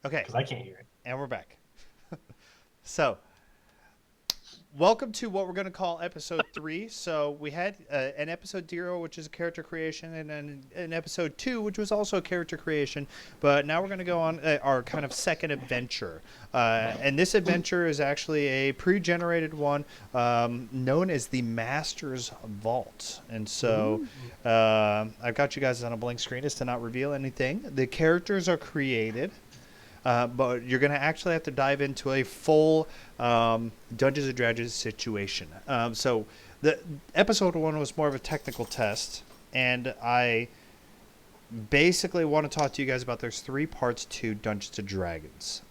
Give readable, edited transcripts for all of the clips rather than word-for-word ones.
Okay, Because I can't hear it. and we're back. So, welcome to what we're going to call episode 3. So, we had an episode 0, which is a character creation, and then an episode 2, which was also a character creation. But now we're going to go on our kind of second adventure. And this adventure is actually a pre generated one known as the Master's Vault. And so, I've got you guys on a blank screen as to not reveal anything. The characters are created. But you're going to actually have to dive into a full Dungeons and Dragons situation. So the episode 1 was more of a technical test, and I basically want to talk to you guys about there's 3 parts to Dungeons and Dragons.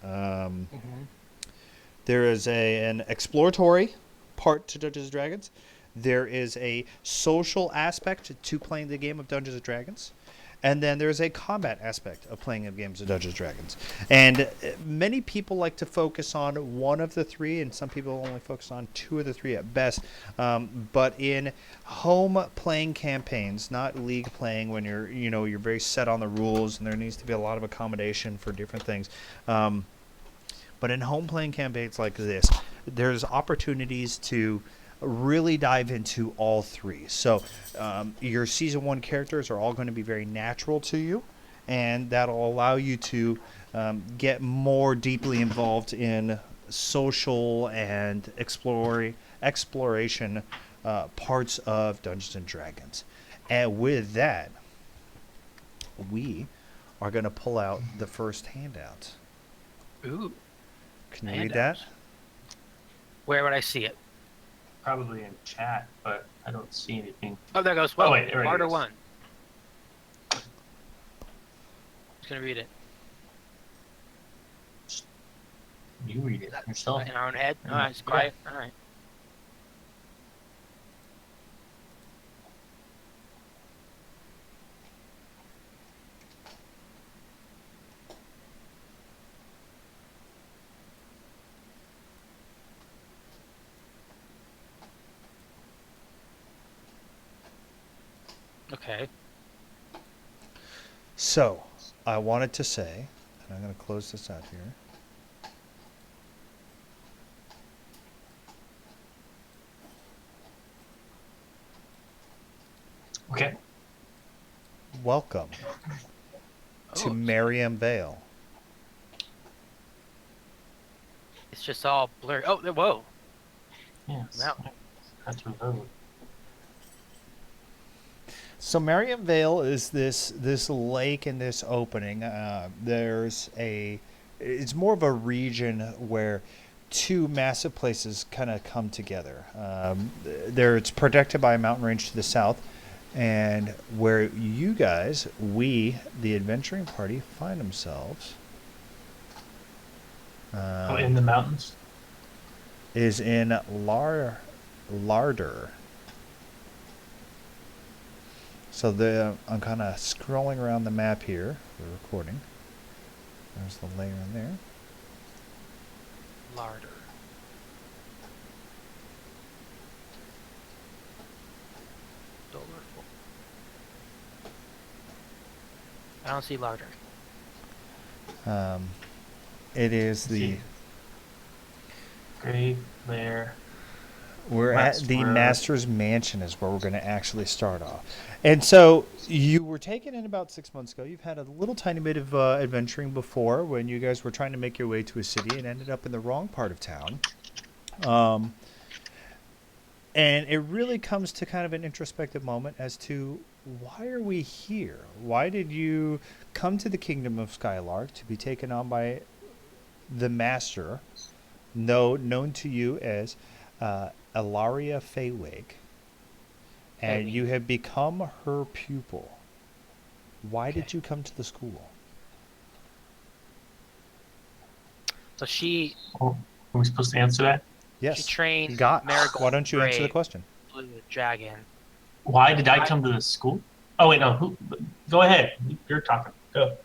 There is an exploratory part to Dungeons and Dragons. There is a social aspect to playing the game of Dungeons and Dragons. And then there's a combat aspect of playing games of Dungeons and Dragons. And many people like to focus on one of the 3, and some people only focus on 2 of the 3 at best. But in home playing campaigns, not league playing when you're very set on the rules and there needs to be a lot of accommodation for different things. But in home playing campaigns like this, there's opportunities to really dive into all 3. So your season 1 characters are all going to be very natural to you, and that'll allow you to get more deeply involved in social and exploration parts of Dungeons and Dragons. And with that, we are going to pull out the first handout. Ooh, Can you read that? where would I see it? Probably in chat, but I don't see anything. Oh, there goes. Well, wait, there it Martyr is. 1. Just gonna read it. You read it yourself. In our own head. Mm, All right, it's yeah. quiet. All right. Okay. So, I wanted to say, and I'm going to close this out here. Okay. Welcome to Oh, Merriam Vale. it's just all blurry. Oh, whoa. Yes. Wow. That's reload. So Merriam Vale is this lake in this opening. It's more of a region where 2 massive places kind of come together. It's protected by a mountain range to the south, and where you guys, the adventuring party, find themselves. In the mountains. Is in Larder. So I'm kind of scrolling around the map here for recording. There's the layer in there. Larder. Dolorful. I don't see larder. It is See. Grave there. we're at the Westward. Master's Mansion is where we're going to actually start off. And so you were taken in about 6 months ago. You've had a little tiny bit of adventuring before when you guys were trying to make your way to a city and ended up in the wrong part of town. And it really comes to kind of an introspective moment as to why are we here? Why did you come to the Kingdom of Skylark to be taken on by the Master, known to you as Ilaria Faywake, and Faywake. you have become her pupil. Why Okay. did you come to the school? So she Oh, are we supposed to answer that? Yes. trained Got. Marigold Why don't you answer the Brave. question? Blue Dragon. Why did I come to the school? Oh wait, no. Go ahead. You're talking. Go.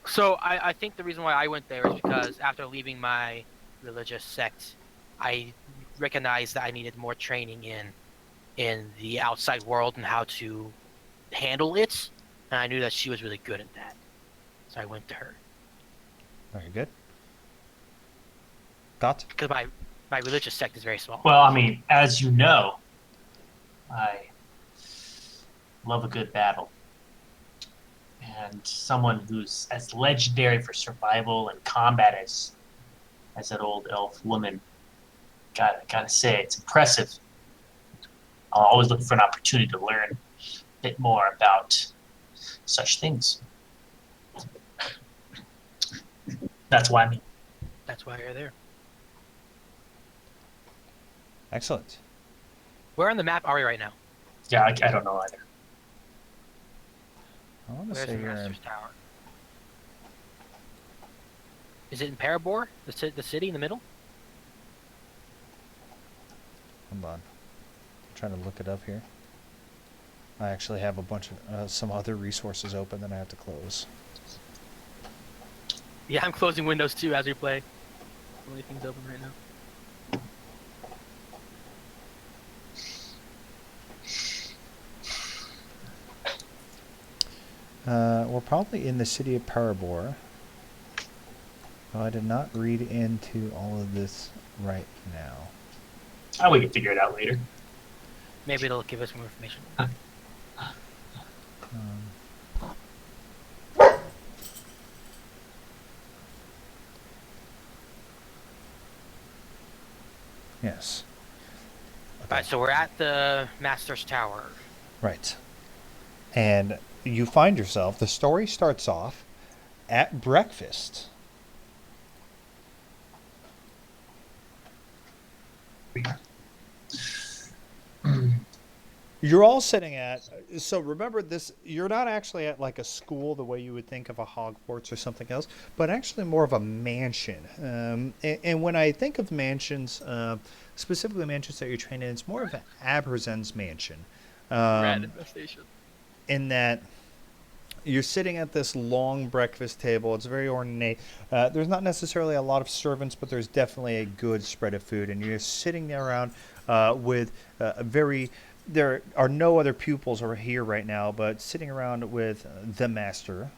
So I think the reason why I went there is because after leaving my religious sect, I recognized that I needed more training in the outside world and how to handle it, and I knew that she was really good at that. So I went to her. Very good. Got? Because my religious sect is very small. Well, I mean, as you know, I love a good battle. And someone who's as legendary for survival and combat as that old elf woman, gotta say, it's impressive. I'll always look for an opportunity to learn a bit more about such things. That's why I'm here. That's why you're there. Excellent. Where on the map are we right now? Yeah, I don't know either. I want to Where's say the you're in. Master's Tower? Is it in Parabor? The city in the middle? Hold on. I'm trying to look it up here. I actually have a bunch of some other resources open that I have to close. Yeah, I'm closing Windows 2 as we play. Only things open right now. We're probably in the city of Parabor. Oh, I did not read into all of this right now. Oh, we can figure it out later. Maybe it'll give us more information. Yes. Alright, so we're at the Master's Tower. Right. And you find yourself, the story starts off at breakfast. You're all sitting at, so remember this, you're not actually at like a school the way you would think of a Hogwarts or something else, but actually more of a mansion. And when I think of mansions, specifically mansions that you're trained in, it's more of an Aberzen's mansion. Rat infestation. In that you're sitting at this long breakfast table. It's very ornate. There's not necessarily a lot of servants, but there's definitely a good spread of food. And you're sitting there around with a very... There are no other pupils over here right now, but sitting around with the master,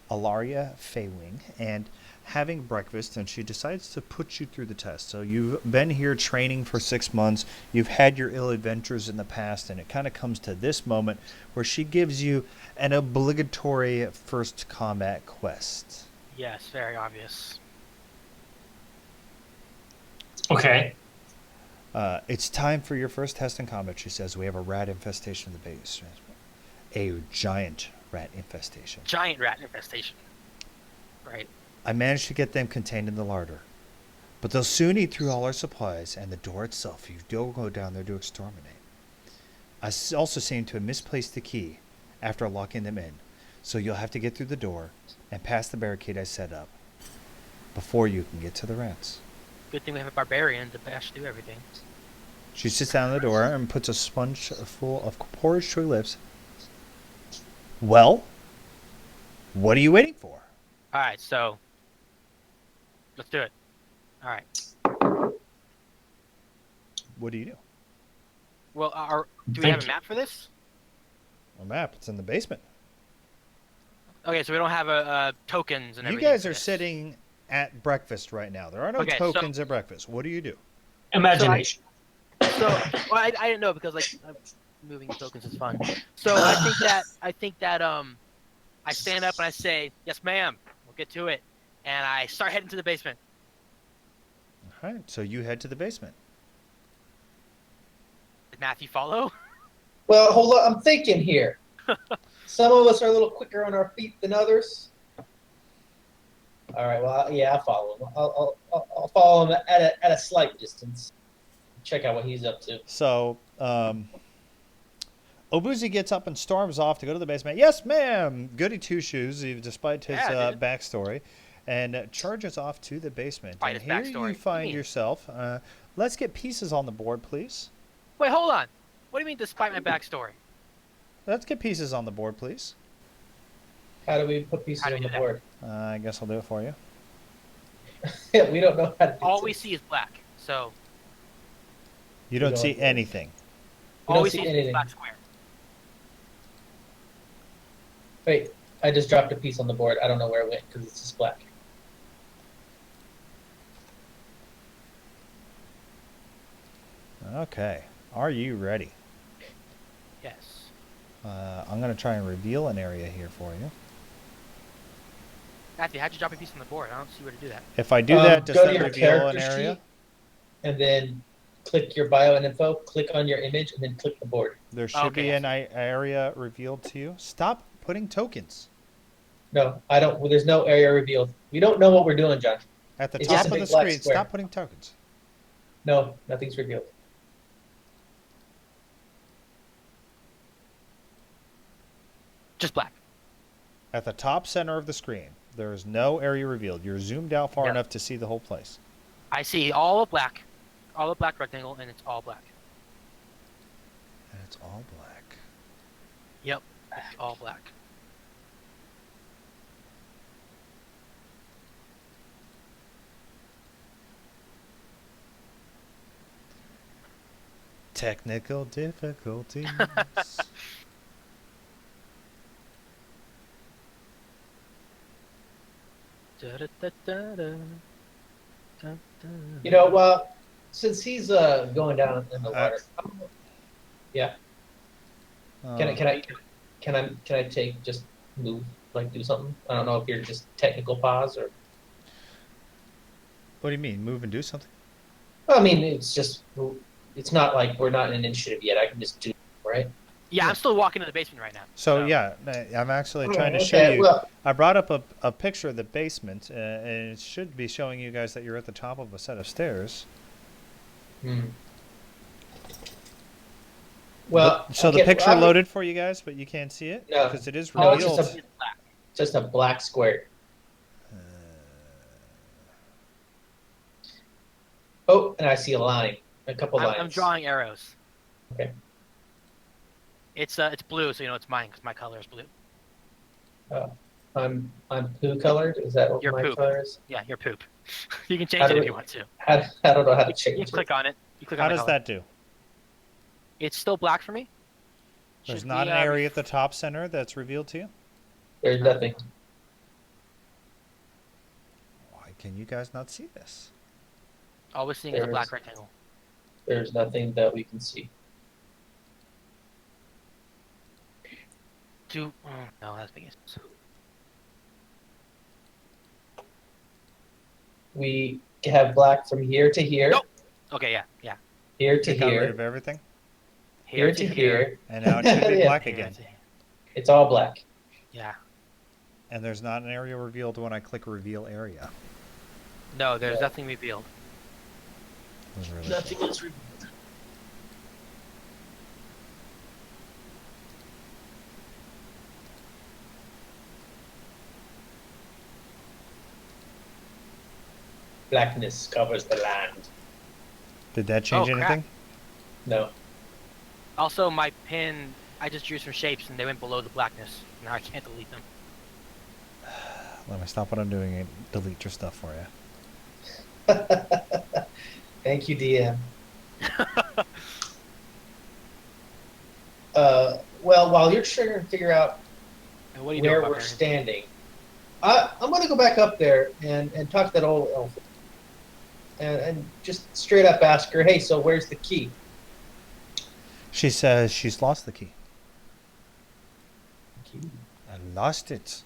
Alaria Faywing, and having breakfast, and she decides to put you through the test. So you've been here training for 6 months. You've had your ill adventures in the past, and it kind of comes to this moment where she gives you an obligatory first combat quest. Yes, very obvious. Okay. It's time for your first test in combat, she says. We have a rat infestation in the base. A giant rat infestation. Giant rat infestation. Right. I managed to get them contained in the larder. But they'll soon eat through all our supplies, and the door itself, you don't go down there to exterminate. I also seem to have misplaced the key after locking them in, so you'll have to get through the door and past the barricade I set up before you can get to the rats. Good thing we have a barbarian to bash through everything. She sits down at the door and puts a sponge full of porridge to her lips. Well, what are you waiting for? Alright, so let's do it. Alright. What do you do? Well, do we have a map for this? A map. It's in the basement. Okay, so we don't have tokens and You everything. guys for are this. sitting at breakfast right now. There are no Okay, so- tokens at breakfast. What do you do? Imagination. So, well, I didn't know because like moving tokens is fun. So I think that I stand up and I say, "Yes, ma'am. We'll get to it," and I start heading to the basement. All right. So you head to the basement. Did Matthew follow? Well, hold on. I'm thinking here. Some of us are a little quicker on our feet than others. All right. Well, yeah, I'll follow him. I'll follow him at a slight distance. Check out what he's up to. So Obuzi gets up and storms off to go to the basement. Yes, ma'am. Goody two shoes, despite his Yeah, dude. backstory, and charges off to the basement. Despite And his here backstory. you What do you find mean? yourself. Let's get pieces on the board, please. Wait, hold on. What do you mean, despite my backstory? Let's get pieces on the board, please. How do we put pieces How do on we the do that? board? I guess I'll do it for you. Yeah, we don't know how to do All it. we see is black. So You don't don't see do it. anything. We all don't we see see is anything. black square. Wait, I just dropped a piece on the board. I don't know where it went because it's just black. Okay. Are you ready? Yes. I'm going to try and reveal an area here for you. Matthew, how'd you drop a piece on the board? I don't see where to do that. If I do that, does go to that your reveal an character area? sheet, and then click your bio and info. Click on your image, and then click the board. There should Okay, be I an area revealed to you. Stop putting tokens. No, I don't. Well, there's no area revealed. We don't know what we're doing, John. At the It's just top a of the big black screen, square. stop putting tokens. No, nothing's revealed. Just black. At the top center of the screen, there is no area revealed. You're zoomed out far Yep. enough to see the whole place. I see all of black. All of black rectangle, and it's all black. And it's all black. Yep. It's all black. Technical difficulties. Da-da-da-da-da. You know, well, since he's going down in the water, yeah. Can I take just move like do something? I don't know if you're just technical pause or. What do you mean? Move and do something? Well, I mean, it's not like we're not in an initiative yet. I can just do it, right? Yeah, I'm still walking to the basement right now. So yeah, I'm actually trying to Okay, show you. well- I brought up a picture of the basement, and it should be showing you guys that you're at the top of a set of stairs. Well, So the okay, picture well, loaded for you guys, but you can't see it No. because it is No, it's revealed. just just a black square. Oh, and I see a line, a couple lines. I'm drawing arrows. Okay. It's blue, so you know it's mine because my color is blue. I'm poo colored. Is that what You're my poop. color is? Yeah, your poop. You can How change do it if we- you want to. I don't know how to You change can it. click on it. You click How on the does color. that do? It's still black for me. There's Should not we, an area at the top center that's revealed to you. There's nothing. Why can you guys not see this? All we're seeing is a There's- black rectangle. There's nothing that we can see. No, that's big. We have black from here to here, Nope. Okay, yeah. here to You got rid here, of everything, here to here. and now it should be Yeah. black Here again. to here. It's all black. Yeah. And there's not an area revealed when I click reveal area. No, there's Yeah. nothing revealed. It was really Nothing is revealed. Blackness covers the land. Did that change Oh, crap. anything? No. Also, my pin, I just drew some shapes and they went below the blackness. Now I can't delete them. Let me stop what I'm doing and delete your stuff for you. Thank you, DM. Well, while you're trying to figure out And what are you where doing, we're Barbarian? standing, I'm going to go back up there and talk to that old elf. And just straight up ask her, hey, so where's the key? She says she's lost the key. Key. I lost it.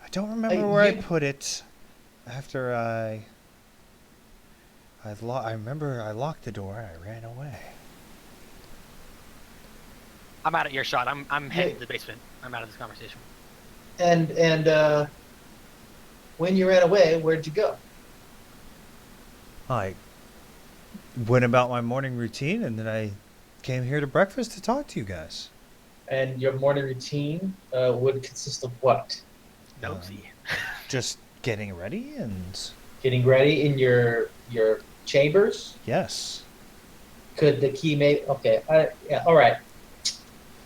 I don't remember where I you- put it after I remember I locked the door and I ran away. I'm out of earshot. I'm heading to the basement. I'm out of this conversation. And when you ran away, where'd you go? I went about my morning routine and then I came here to breakfast to talk to you guys. And your morning routine would consist of what? Nosy. Just getting ready and Getting ready in your chambers? yes. Could the key make? Okay, yeah, all right.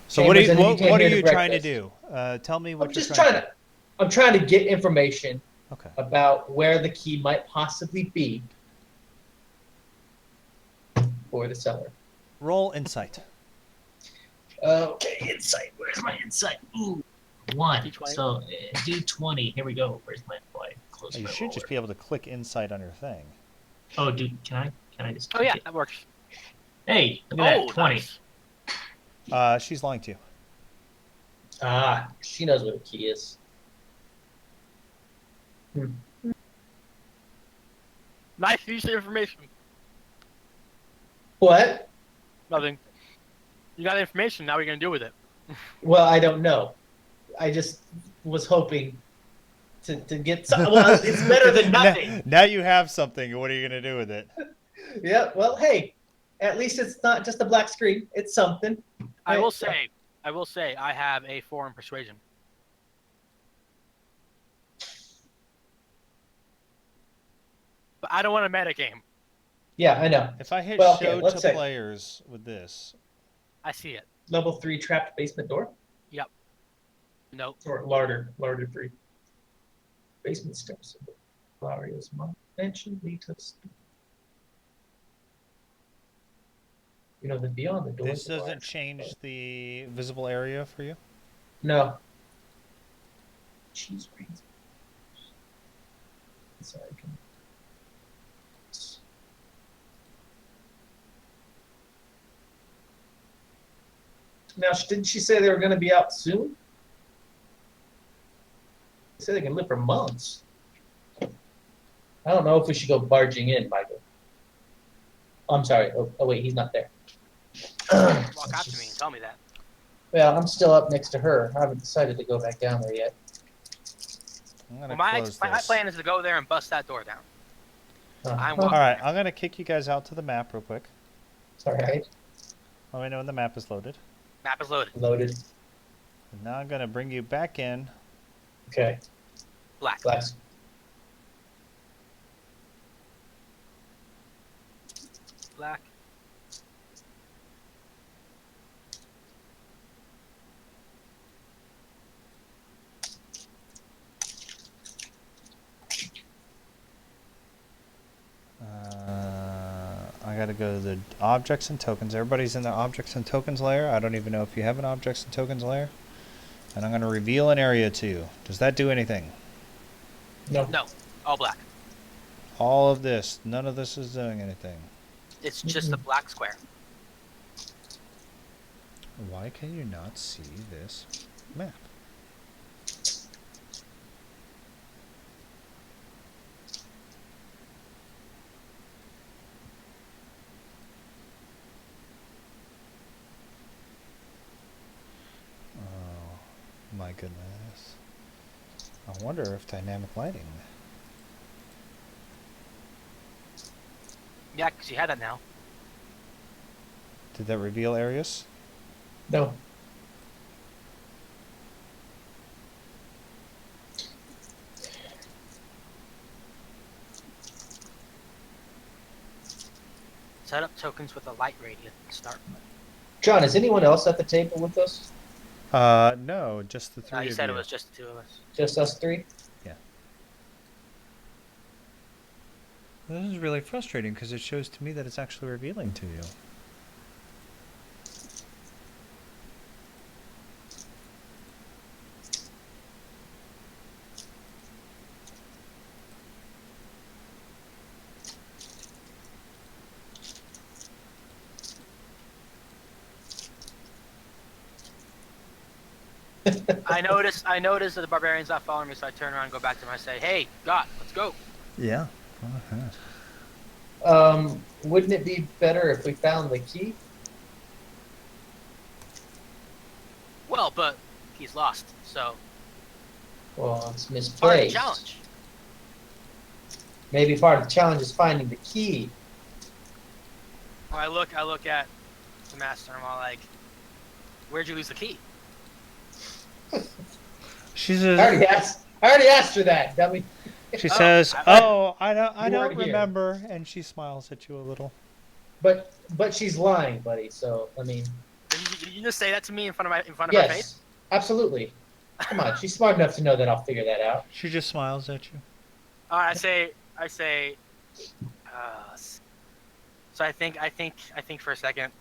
So what are Chambers, and then you you came what are here to you trying to breakfast. do? Tell me what I'm you're just trying trying to. I'm trying to get information Okay. about where the key might possibly be for the cellar. Roll insight. Okay, Insight. Where's my insight? Ooh, 1. D20? So do 20. Here we go. Where's my boy? Close You my should just roller. be able to click insight on your thing. Oh, dude, can I just? Oh yeah, click it? that works. Hey, look at that 20. Nice. She's lying to you. Ah, she knows what a key is. Nice use of information. What? Nothing. You got information. Now what are you gonna do with it? Well, I don't know. I just was hoping to get some. Well, it's better than nothing. Now you have something. What are you gonna do with it? Yeah. Well, hey, at least it's not just a black screen. It's something. I will say, I have a 4 in persuasion. But I don't want a meta game. Yeah, I know. If I hit Well, okay, show let's to say- players with this, I see it. Level 3 trapped basement door. Nope. Or larder 3. Basement steps. Glorious mention lead to. You know, the beyond the door. this doesn't change the visible area for you. No. Cheese rings. Sorry. Now, didn't she say they were going to be out soon? They say they can live for months. I don't know if we should go barging in, Michael. I'm sorry. Oh wait, he's not there. Walk after me and tell me that. Well, I'm still up next to her. I haven't decided to go back down there yet. I'm gonna Well, my close my this. plan is to go there and bust that door down. I'm All walking. right, I'm gonna kick you guys out to the map real quick. It's all right. Let me know when the map is loaded. Map is loaded. Loaded. And now I'm gonna bring you back in. Okay. Black. Glass. Black. I gotta go to the objects and tokens. Everybody's in the objects and tokens layer. I don't even know if you have an objects and tokens layer. And I'm gonna reveal an area to you. Does that do anything? No. No. All black. All of this, none of this is doing anything. It's just a black square. Why can you not see this map? Oh my goodness. I wonder if dynamic lighting. Yeah, because you had that now. Did that reveal areas? No. Set up tokens with a light radius and start. John, is anyone else at the table with us? No, just the three You of said you. it was just the 2 of us. Just us 3? This is really frustrating because it shows to me that it's actually revealing to you. I noticed that the barbarian's not following me, so I turn around and go back to him and I say, "Hey, God, let's go." Yeah. Go ahead. Wouldn't it be better if we found the key? Well, but he's lost, so Well, it's part of the misplaced. challenge. Maybe part of the challenge is finding the key. Or I look at the master and I'm all like, "Where'd you lose the key?" She I says. already asked her that, dummy. She Oh, says, I- "Oh, I You don't weren't here. remember," and she smiles at you a little. But she's lying, buddy. So I mean, Did you just say that to me in front of my face? yes, absolutely. Come on, she's smart enough to know that I'll figure that out. She just smiles at you. I say. So I think for a second,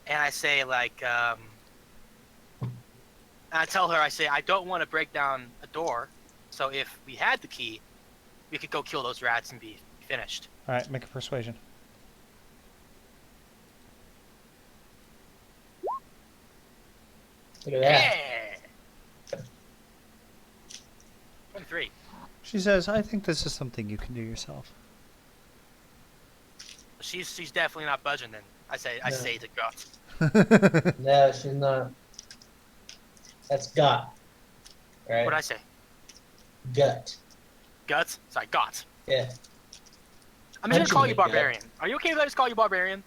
and I say like, and I tell her, I say, I don't want to break down a door, so if we had the key, we could go kill those rats and be finished. All right, make a persuasion. Look at that. Yeah. 23. She says, I think this is something you can do yourself. She's definitely not budging. Then I say No. to go. No, she's not. That's got. Right? What'd I say? Gut. Guts? Sorry, got. Yeah. I'm just gonna call you Punching me, barbarian. Are you okay if I just call you barbarian?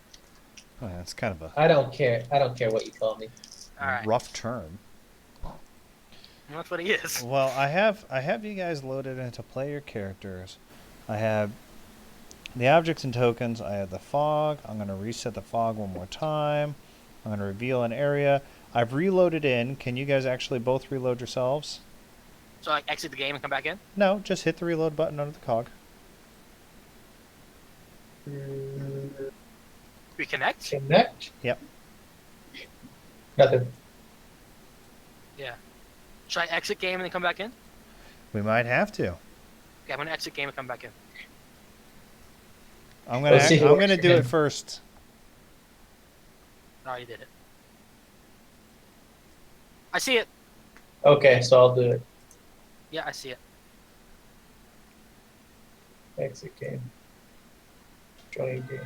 Oh, that's kind of a I don't care. I don't care what you call me. All right. rough term. That's what he is. Well, I have you guys loaded into player characters. I have the objects and tokens. I have the fog. I'm going to reset the fog one more time. I'm going to reveal an area. I've reloaded in. Can you guys actually both reload yourselves? So like exit the game and come back in. No, just hit the reload button under the cog. Reconnect. Connect? Yep. Nothing. Yeah. Should I exit game and then come back in? We might have to. Okay, I'm gonna exit game and come back in. I'm Let's see who gonna works do for it him. first. Oh, you did it. I see it. Okay, so I'll do it. Yeah, I see it. Exit game. Join game.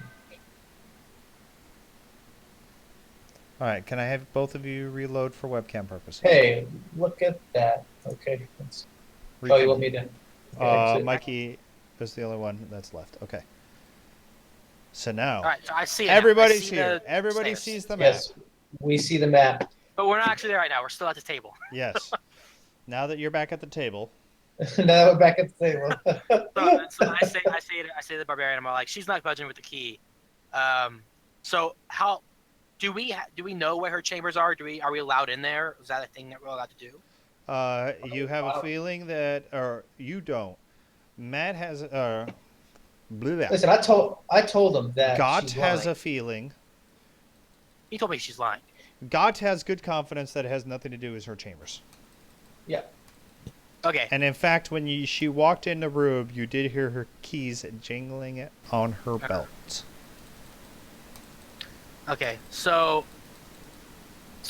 All right. Can I have both of you reload for webcam purposes? Hey, look at that. Okay. Oh, you want me to? exit? Mikey is the only one that's left. Okay. So now All right, so I see it. now. I everybody's see here. the Everybody stairs. sees the map. Yes, we see the map. But we're not actually there right now. We're still at the table. Yes. Now that you're back at the table, Now we're back at the table. So I say to the barbarian, I'm like, she's not budging with the key. So how do we know where her chambers are? Are we allowed in there? Is that a thing that we're allowed to do? you have a wow. feeling that, or you don't. Matt has, blew that. Listen, I told him that. Got she's has lying. a feeling. He told me she's lying. Got has good confidence that it has nothing to do with her chambers. Yeah. Okay. And in fact, when she walked in the room, you did hear her keys jingling on her belt. Okay. So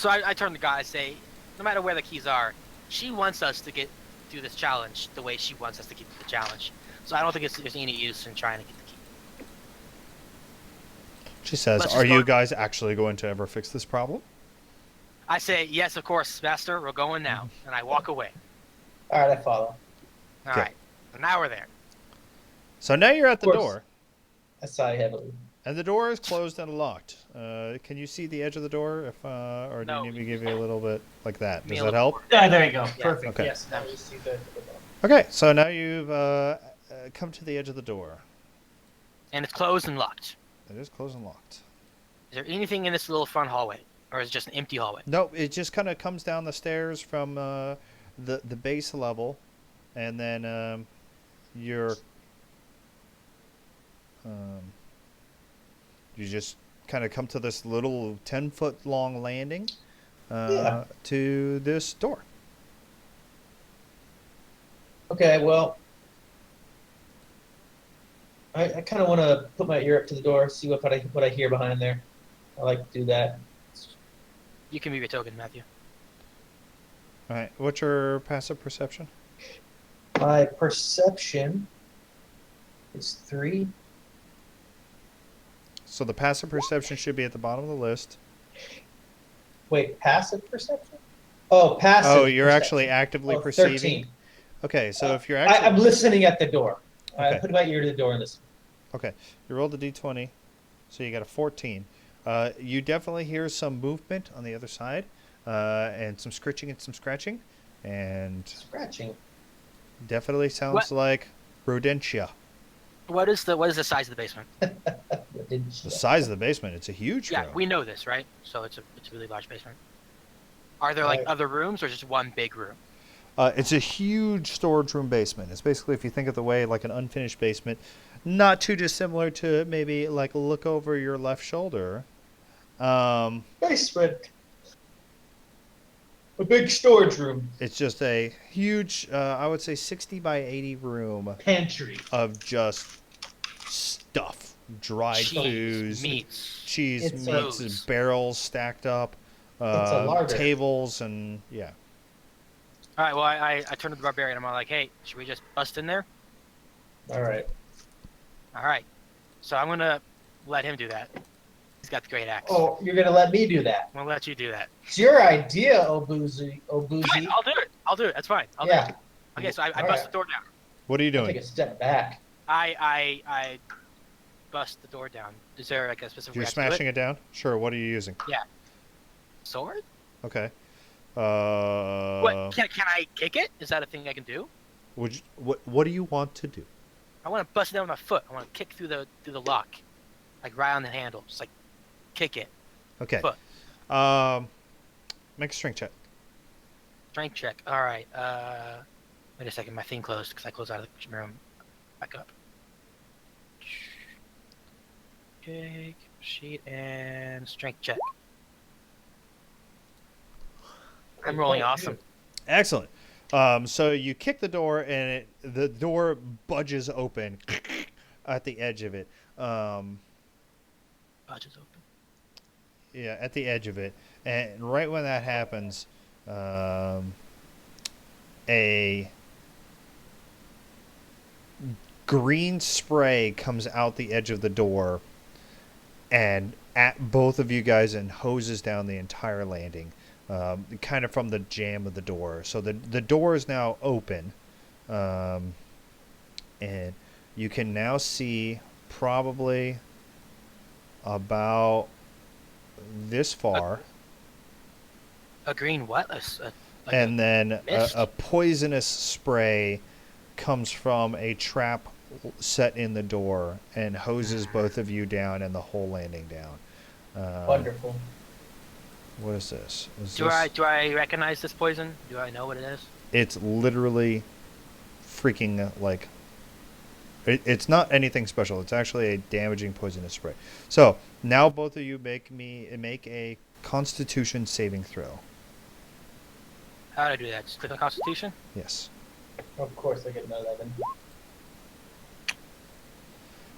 I turn to God and say, no matter where the keys are, she wants us to get through this challenge the way she wants us to get through the challenge. So I don't think there's any use in trying to get the key. She says, Let's "Are just you go- guys actually going to ever fix this problem?" I say, yes, of course, Master. We're going now, and I walk away. All right, I follow. All Okay. right. So now we're there. So now you're at the Of course. door, I sigh heavily. and the door is closed and locked. Can you see the edge of the door? Or do No. you need me to give you a little bit like that? Give me Does a that little help? more. Yeah, there you go. Yeah. Perfect. Okay. Yes, now we see the Okay, so now you've come to the edge of the door. And it's closed and locked. It is closed and locked. Is there anything in this little front hallway, or is it just an empty hallway? Nope, it just kind of comes down the stairs from the base level, and then you're you just kind of come to this little 10-foot long landing Yeah. to this door. Okay, well, I kind of want to put my ear up to the door, see what I hear behind there. I like to do that. You can move your token, Matthew. All right, what's your passive perception? My perception is 3. So the passive perception should be at the bottom of the list. Wait, passive perception? Oh, passive. Oh, you're perception. actually actively Oh, perceiving. 13. Okay, so if you're I'm actually listening at the door. I Okay. put my ear to the door and listen. okay, you rolled a d20, so you got a 14. You definitely hear some movement on the other side, and some scritching and some scratching, and Scratching. definitely sounds What? like rodentia. What is the size of the basement? What did The she- size of the basement, it's a huge Yeah, room. we know this, right? So it's a really large basement. Are there like Right. other rooms or just one big room? It's a huge storage room basement. It's basically, if you think of the way like an unfinished basement, not too dissimilar to maybe like look over your left shoulder. Basement. A big storage room. It's just a huge, I would say 60 by 80 room Pantry. of just stuff, dried Cheese, foods, meats. cheese, It's meats, Booze. barrels stacked up, larder. tables, and yeah. All right. Well, I turn to the barbarian. I'm like, hey, should we just bust in there? All right. All right. So I'm gonna let him do that. He's got the great axe. Oh, you're gonna let me do that? I'm gonna let you do that. It's your idea, Obuzi. Fine, I'll do it. I'll do it. That's fine. I'll do Yeah. it. Okay, so I All bust right. the door down. What are you I'll doing? take a step back. I bust the door down. Is there like a specific? You're way I have to do smashing it down? Sure. What are you using? Sword? Okay. What? Can I kick it? Is that a thing I can do? What do you want to do? I want to bust it down with my foot. I want to kick through the lock, like right on the handle, just like kick it. Okay. Foot. Make a strength check. Strength check. All right. Wait a second. My thing closed because I closed out of the room. Back up. Okay. Sheet and strength check. I'm rolling awesome. Excellent. So you kick the door, and the door budges open at the edge of it. Budges open. Yeah, at the edge of it. And right when that happens, a green spray comes out the edge of the door and at both of you guys and hoses down the entire landing, kind of from the jam of the door. So the door is now open, and you can now see probably about this far. A green what? Like And then mist? a poisonous spray comes from a trap set in the door and hoses both of you down and the whole landing down. Wonderful. What is this? Do I recognize this poison? Do I know what it is? It's literally freaking like. It's not anything special. It's actually a damaging poisonous spray. So now both of you make a Constitution saving throw. How do I do that? Just click on Constitution? Yes. Of course, I get an 11.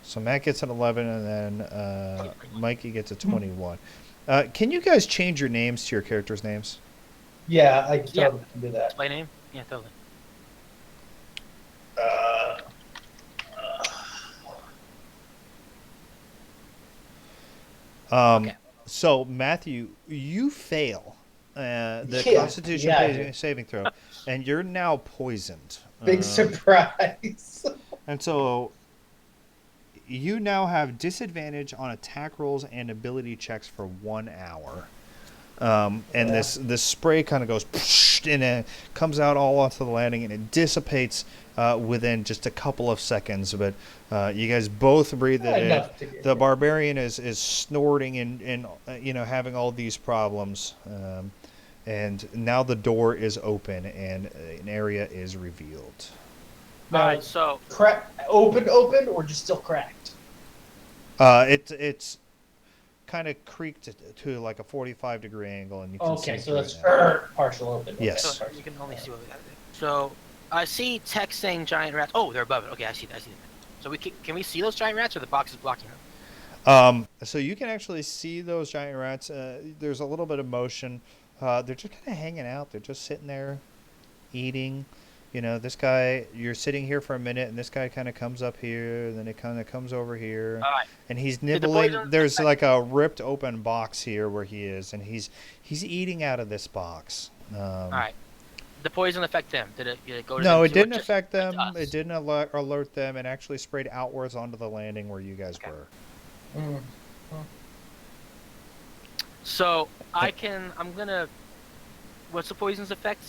So Matt gets an 11, and then Mikey gets a 21. Can you guys change your names to your characters' names? Yeah, I Yeah. totally can do that. Display name? Yeah, totally. Okay. So Matthew, you fail the Yeah, Constitution yeah, I do. saving throw, and you're now poisoned. Big surprise. And so you now have disadvantage on attack rolls and ability checks for 1 hour. And this spray kind of goes and it comes out all onto the landing, and it dissipates within just a couple of seconds. But you guys both breathe it Enough to in. get The hit. barbarian is snorting and having all these problems. And now the door is open and an area is revealed. Now, Alright, so open, or just still cracked? It's kind of creaked to like a 45-degree angle, and you can see Okay, so through that's it now. partial open. Okay, Yes. so partial. you can only see what we got to do. So I see text saying giant rats. Oh, they're above it. Okay, I see them. So can we see those giant rats, or the box is blocking them? So you can actually see those giant rats. There's a little bit of motion. They're just kind of hanging out. They're just sitting there, eating. This guy, you're sitting here for a minute, and this guy kind of comes up here, and then it kind of comes over here, All right. and he's the nibbling. poison There's affect- like a ripped open box here where he is, and he's eating out of this box. All right. The poison affect them? Did it go to No, them it too, or didn't just affect them. us? It didn't alert them. It actually sprayed outwards onto the landing where you guys Okay. were. Mm. So I'm gonna. What's the poison's effect?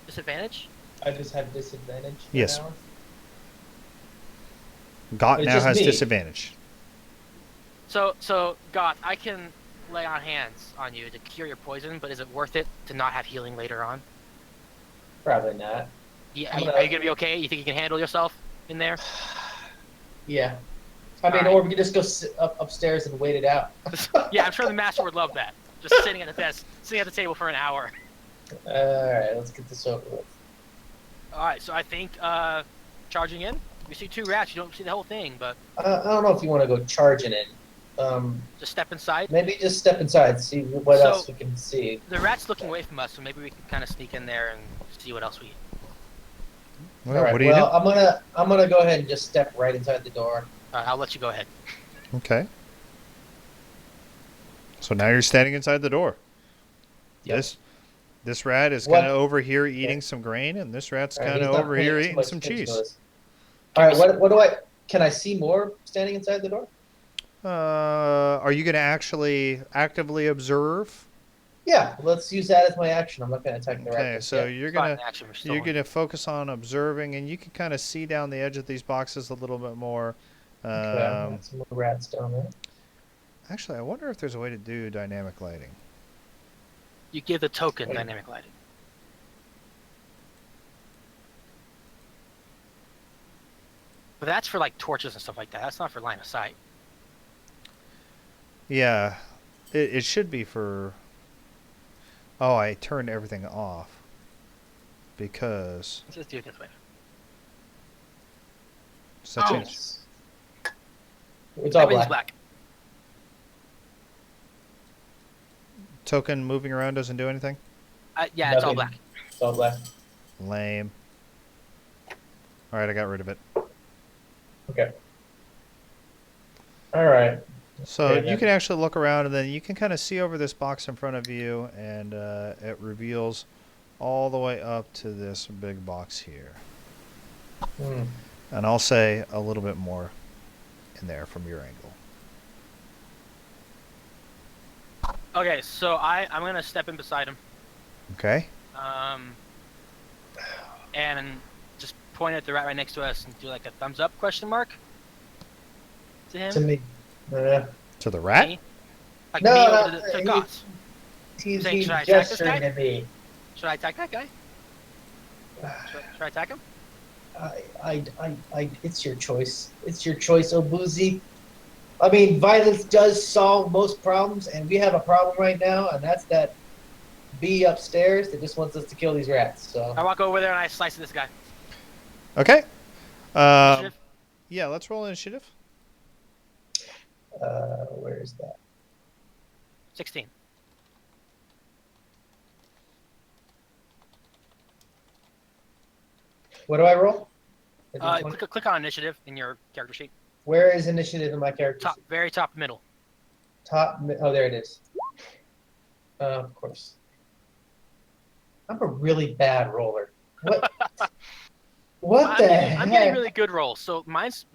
Disadvantage? I just have disadvantage. for Yes. now. Got It's now just has me. disadvantage. So Goth, I can lay on hands on you to cure your poison, but is it worth it to not have healing later on? Probably not. Yeah, I'm are you gonna be okay? You think you can handle yourself in there? Yeah. I mean, Alright. or we could just go sit upstairs and wait it out. Yeah, I'm sure the master would love that. Just sitting at the desk, sitting at the table for an hour. All right, let's get this over with. All right, so I think charging in. You see two rats, you don't see the whole thing, but I don't know if you want to go charging in. Just step inside. maybe just step inside, see what So- else we can see. The rat's looking away from us, so maybe we can kind of sneak in there and see what else we. Well, All right. what do you Well, I'm gonna go ahead and just step right inside the door. I'll let you go ahead. do? Okay. So now you're standing inside the door. Yep. This rat is What- kind of over here eating some grain, and this rat's All right, kind of he's not over paying here too eating much some attention to cheese. us. All right. What do I? Can I see more standing inside the door? Are you going to actually actively observe? Yeah. Let's use that as my action. I'm not gonna attack the rat. Okay, just so yet. you're It's not gonna an action, we're still you're on. gonna focus on observing, and you can kind of see down the edge of these boxes a little bit more. Okay, got some more rats down there. Actually, I wonder if there's a way to do dynamic lighting. You give the token Wait. dynamic lighting. But that's for like torches and stuff like that. That's not for line of sight. Yeah, it should be for. Oh, I turned everything off because Let's just do it this way. such Oh. a It's all Everything's black. black. token moving around doesn't do anything. Yeah, it's all Nothing. black. It's all black. Lame. All right, I got rid of it. Okay. All right. So Okay, you then. can actually look around, and then you can kind of see over this box in front of you, and it reveals all the way up to this big box here. Hmm. And I'll say a little bit more in there from your angle. Okay, so I'm gonna step in beside him, Okay? and just point at the rat right next to us and do like a thumbs up question mark to him. To me. To the rat? Me? Like No, me no, over to the he- gods. He's Saying, should I attack this gesturing guy? at me. Should I attack that guy? Should I attack him? It's your choice. It's your choice, Obuzi. I mean, violence does solve most problems, and we have a problem right now, and that's that bee upstairs that just wants us to kill these rats. So, I walk over there and I slice this guy. Okay. Initiative? Yeah, let's roll initiative. where is that? 16. What do I roll? A D20? Click on initiative in your character sheet. Where is initiative in my character Top, sheet? very top middle. Oh, there it is. Of course. I'm a really bad roller. What? What the heck? I'm getting really good rolls. So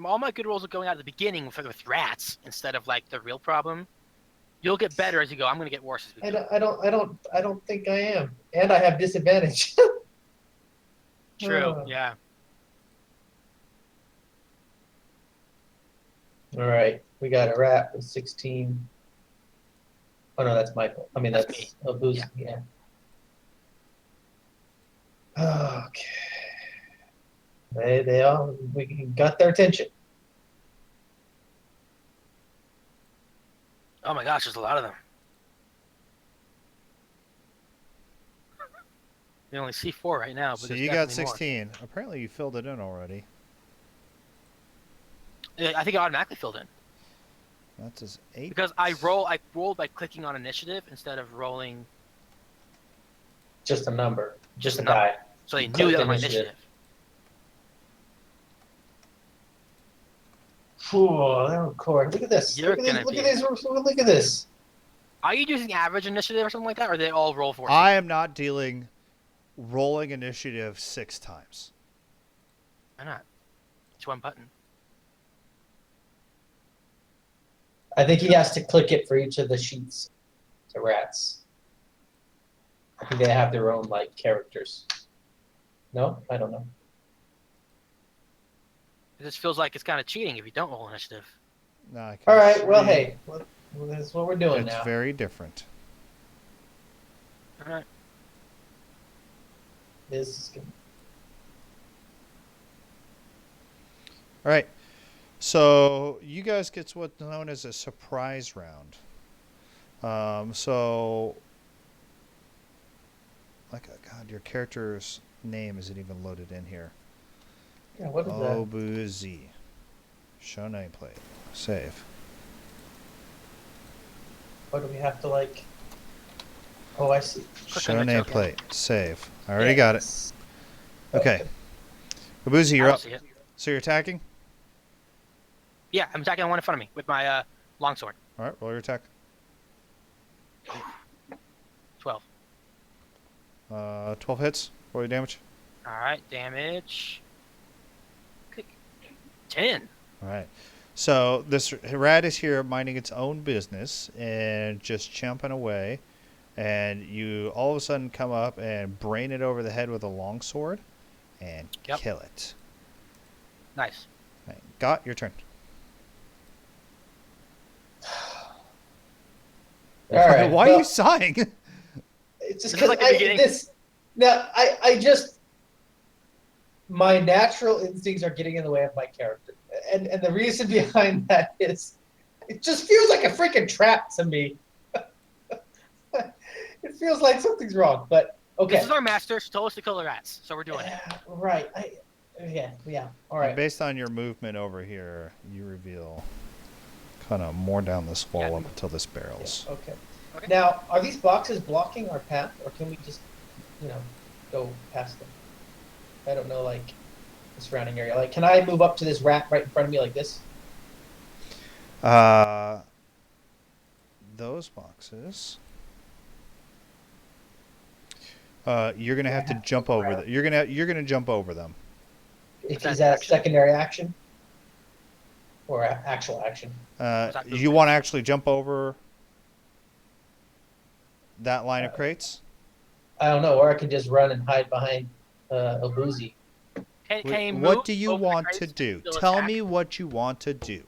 all my good rolls are going out at the beginning with rats instead of like the real problem. You'll get better as you go. I'm gonna get worse as we go. I don't think I am, and I have disadvantage. True. Oh. Yeah. All right, we got a rat with 16. Oh no, that's Michael. I mean, That's that's a boost. Yeah. Okay. We got their attention. Oh my gosh, there's a lot of them. We only see 4 right now, but So there's you got definitely more. 16. Apparently you filled it in already. Yeah, I think it automatically filled in That's his 8. because I rolled by clicking on initiative instead of rolling. Just a number. Just a a number. die. So they You knew clicked that was my initiative. initiative. Oh, Corey, look at this. You're Look at this. gonna Look at be- this. Look at this. Are you using average initiative or something like that, or they all roll for? I am not dealing rolling initiative 6 times. Why not? It's one button. I think he has to click it for each of the sheets. The rats. I think they have their own like characters. No, I don't know. It just feels like it's kind of cheating if you don't roll initiative. No, I All right. can Well, see hey, that's what we're doing it's now. very different. All right. This is good. All right. So you guys get what's known as a surprise round. So, God, your character's name isn't even loaded in here. Yeah. What is that? Obuzi. Show nameplate. Save. Or do we have to like? Oh, I see. Click Show on the token. nameplate. Save. I already got it. Yes. Okay. Abuzi, I you're don't up. see it. So you're attacking? Yeah, I'm attacking the one in front of me with my longsword. All right, roll your attack. 12. 12 hits. Roll your damage. All right, damage. Click. 10. All right. So this rat is here minding its own business and just chomping away. And you all of a sudden come up and brain it over the head with a longsword and Yep. kill it. Nice. All right. Got your turn. All right. Why are well, you sighing? It's just This is because like the beginning. I just my natural instincts are getting in the way of my character, and the reason behind that is it just feels like a freaking trap to me. It feels like something's wrong, but okay. This is our master. She told us to kill the rats, so we're doing it. Right. Yeah. All And right. based on your movement over here, you reveal kind of more down this wall Yeah. up until this barrels. Yeah, okay. Okay. Now, are these boxes blocking our path, or can we just, go past them? I don't know, like the surrounding area. Like, can I move up to this rat right in front of me like this? Those boxes. You're gonna have to jump over them. You're gonna jump over them. Is Is that that a action? secondary action? Or actual action? that You movement? want to actually jump over that line of crates? I don't know, or I can just run and hide behind a boozy. Can you move What do you over the want crates to and do? still Tell attack? me what you want to do.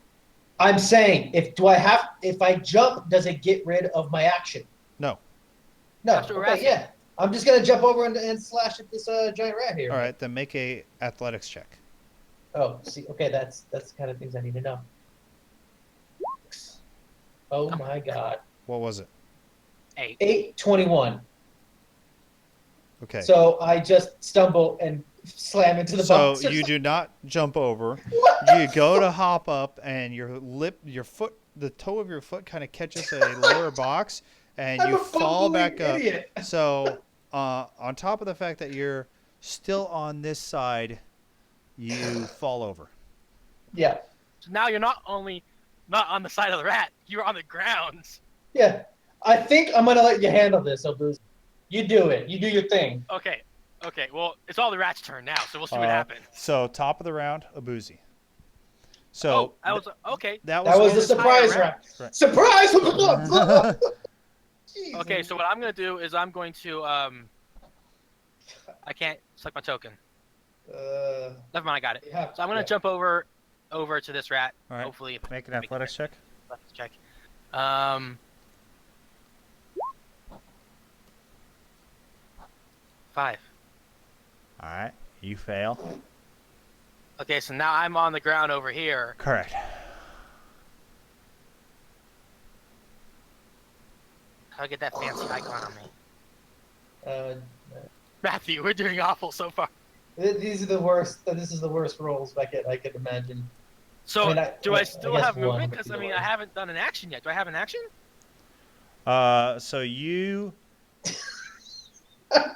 I'm saying, if I jump, does it get rid of my action? No. No. That's what we're Okay, asking. yeah. I'm just gonna jump over and slash at this giant rat here. All right, then make a athletics check. Oh, see, okay, that's the kind of things I need to know. Oh my God, What was it? 8. 821. Okay. So I just stumble and slam into the So box. or you something. do not jump over. What You go to hop up, and your foot, the toe of your foot, kind of catches a lower box, and I'm you a fall bumbling back up. idiot. So, on top of the fact that you're still on this side, you fall over. Yeah, So now you're not only not on the side of the rat, you're on the ground. yeah. I think I'm gonna let you handle this, Obuz. You do it. You do your thing. Okay. Well, it's all the rat's turn now, so we'll see what Uh, happens. So, top of the round, Abuzi. So Oh, I was okay. that That was all the this- surprise round. round. Right. Surprise! Jeez. Okay, so what I'm gonna do is I'm going to I can't select my token. Never mind, I got it. Yeah, So I'm gonna yeah. jump over to this rat. All right. Hopefully, if Make an athletics check. athletics check. 5. All right. You fail. Okay, so now I'm on the ground over here. Correct. How do I get that fancy icon on me? Uh, Matthew, we're doing awful so far. these are the worst. This is the worst rolls I could imagine. So, I mean, do I I still guess have one movement? would Because be I the mean, I worst. haven't done an action yet. Do I have an action? So you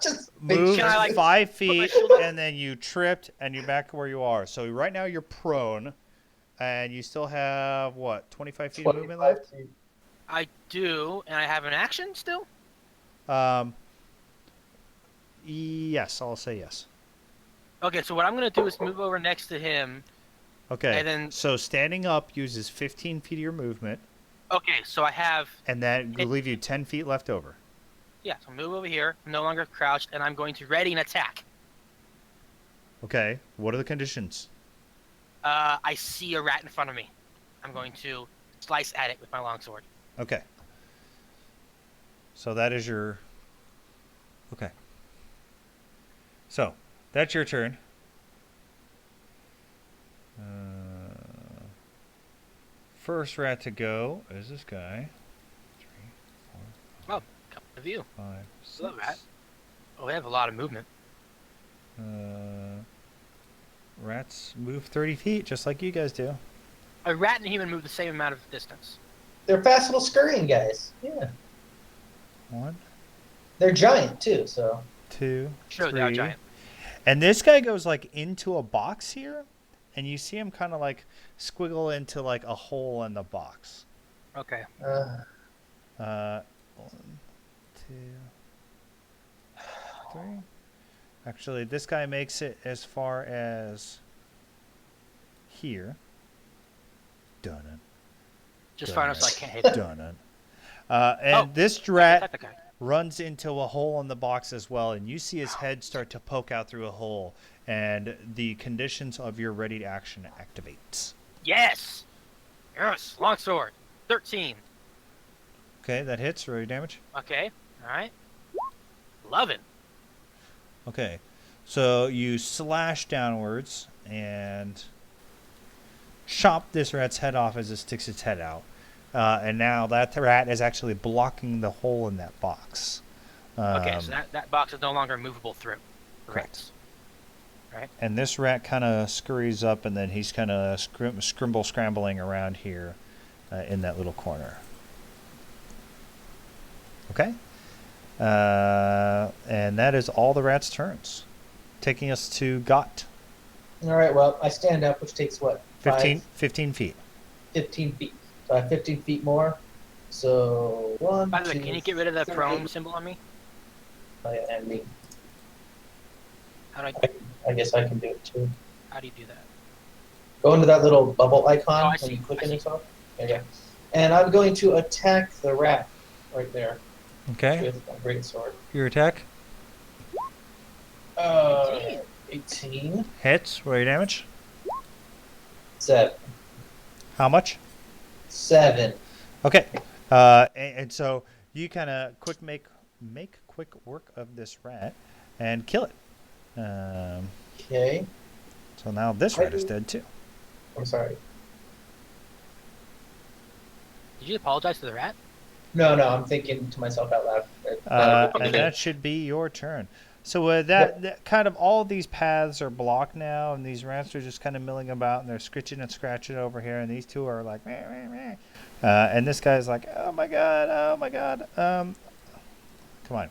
Just moved Can I, like, 5 put my feet, shield up? and then you tripped, and you're back where you are. So right now you're prone, and you still have what, 25 feet of movement 25 left? feet. I do, and I have an action still? Yes, I'll say yes. Okay, so what I'm going to do is move over next to him. Okay. And then- so standing up uses 15 feet of your movement, Okay, so I have... and that will leave you 10 feet left over. Yeah, so move over here. I'm no longer crouched, and I'm going to ready an attack. Okay. What are the conditions? I see a rat in front of me. I'm going to slice at it with my longsword. Okay. So that is your... Okay. So, that's your turn. First rat to go is this guy. 3, 4, Oh, come to view. 5, Hello, 6. rat. Oh, they have a lot of movement. Rats move 30 feet, just like you guys do. A rat and a human move the same amount of distance. They're fast little scurrying guys. Yeah. 1, They're giant too, so 2, Sure, they are 3. giant. And this guy goes like into a box here, and you see him kind of like squiggle into like a hole in the box. Okay. 1, 2, 3. Actually, this guy makes it as far as here. Done it. Just Done far enough it. so I can't hit it. Done it. And Oh, this I rat can attack the guy. runs into a hole in the box as well, and you see his head start to poke out through a hole, and the conditions of your ready action activates. Yes! Yes! Longsword. 13. Okay, that hits. Ready damage. Okay. Alright. 11. Okay, so you slash downwards and chop this rat's head off as it sticks its head out. And now that rat is actually blocking the hole in that box. Okay, so that box is no longer movable through. Correct. Right. And this rat kind of scurries up, and then he's kind of scrambling around here in that little corner. Okay. And that is all the rat's turns. Taking us to Got. all right. Well, I stand up, which takes what? 15 feet. 15 feet. So I have 15 feet more. So 1. By the way, 2, can you get rid of that 3. prone symbol on me? Oh, yeah, and me. How do I guess I can do it too. how do you do that? Go into that little bubble icon Oh, I when see. you click I on see. yourself. There you go. And I'm going to attack the rat right there Okay. with my great sword. Your attack 18. hits. Roll your damage. 7. How much? 7. Okay. And so you kind of make quick work of this rat and kill it. Okay. So now this rat is dead too. I'm sorry. Did you apologize to the rat? No, I'm thinking to myself out loud. And that should be your turn. So that kind of all of these paths are blocked now, and these rats are just kind of milling about, and they're scritching and scratching over here, and these two are like, meh, meh, meh. And this guy's like, oh my god. Come on.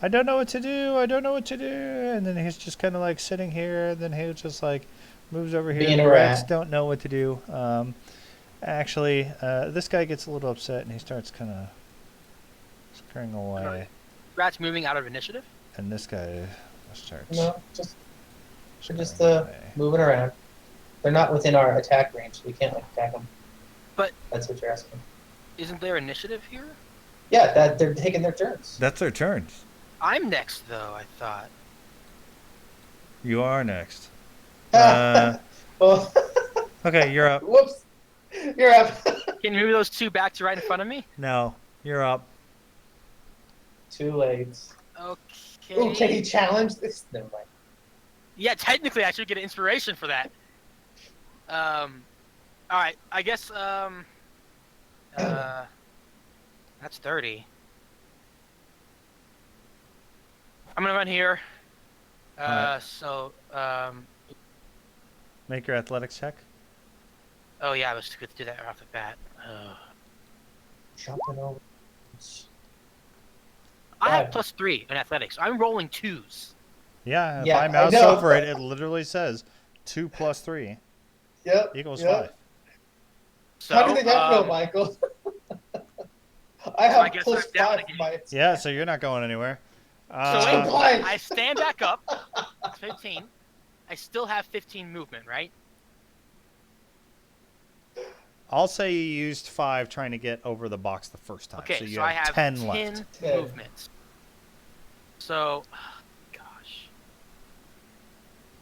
I don't know what to do. And then he's just kind of like sitting here, and then he'll just like moves over here. Being The a rats rat. don't know what to do. Actually, this guy gets a little upset, and he starts kind of scurrying away. Rat's moving out of initiative? And this guy starts. No, just scurrying just away. moving around. They're not within our attack range, so we can't like attack them. But That's what you're asking. isn't there initiative here? Yeah, that they're taking their turns. That's their turns. I'm next, though, I thought. You are next. Well, Okay, you're up. whoops. You're up. Can you move those two back to right in front of me? No, you're up. Too late. Okay. Ooh, can he challenge this? Never mind. Yeah, technically, I should get an inspiration for that. All right, I guess. That's 30. I'm gonna run here. Alright. So, Make your athletics check. oh yeah, I was good to do that right off the bat. Jumping over. I have Yeah. +3 in athletics. I'm rolling 2s. Yeah, if Yeah, I I mouse know. over it, it literally says 2 + 3 Yep. equals yep. 5. So, How do you think I feel, Michael? I I have guess plus I'm down 5 again. for my Yeah, so you're not going anywhere. So Uh, I stand back up. 15. I still have 15 movement, right? I'll say you used 5 trying to get over the box the first time. Okay, so you so I have 10 10 left. 10. movements. So, gosh,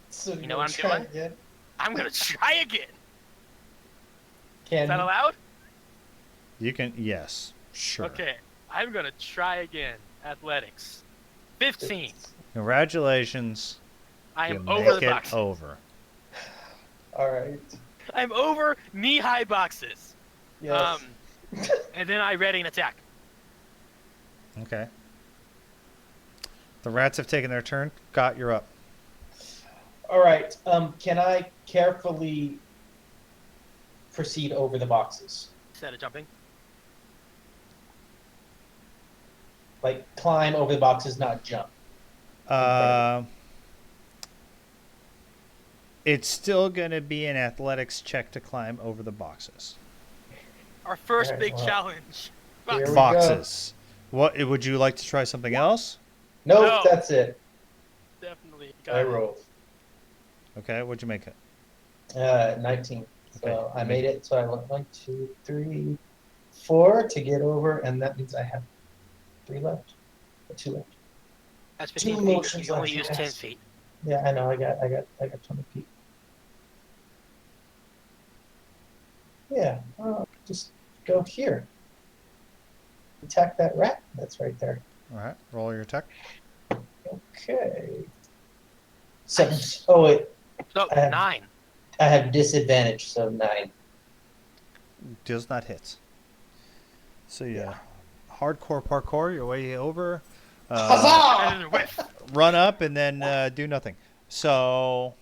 So You know what I'm try doing? again? I'm gonna try again. Is Can that allowed? You can, yes, sure. Okay, I'm gonna try again. Athletics, 15. Congratulations. I You am make over the it box. over. All right. I'm over knee-high boxes. Yes. And then I ready an attack. Okay. The rats have taken their turn. Got, you're up. All right. Can I carefully proceed over the boxes? Instead of jumping. Like climb over the boxes, not jump. It's still going to be an athletics check to climb over the boxes. Our first Alright, big well, challenge. Here we Boxes. What would you like to try something else? go. Nope, No. that's it. Definitely. I rolled. Okay, what'd you make it? 19. So Okay. I made it. So I went 1, 2, 3, 4 to get over, and that means I have 3 left. Or 2 left. That's Two 15 feet. motions You only left, use 10 yes. feet. Yeah, I know. I got 20 feet. Yeah. Just go here. Attack that rat. That's right there. All right, roll your attack. Okay. 7. Oh wait, No, I have- 9. I have disadvantage, so 9. Does not hit. So yeah, hardcore parkour your way over. Huzzah! And then whiff. Run up and then do nothing. So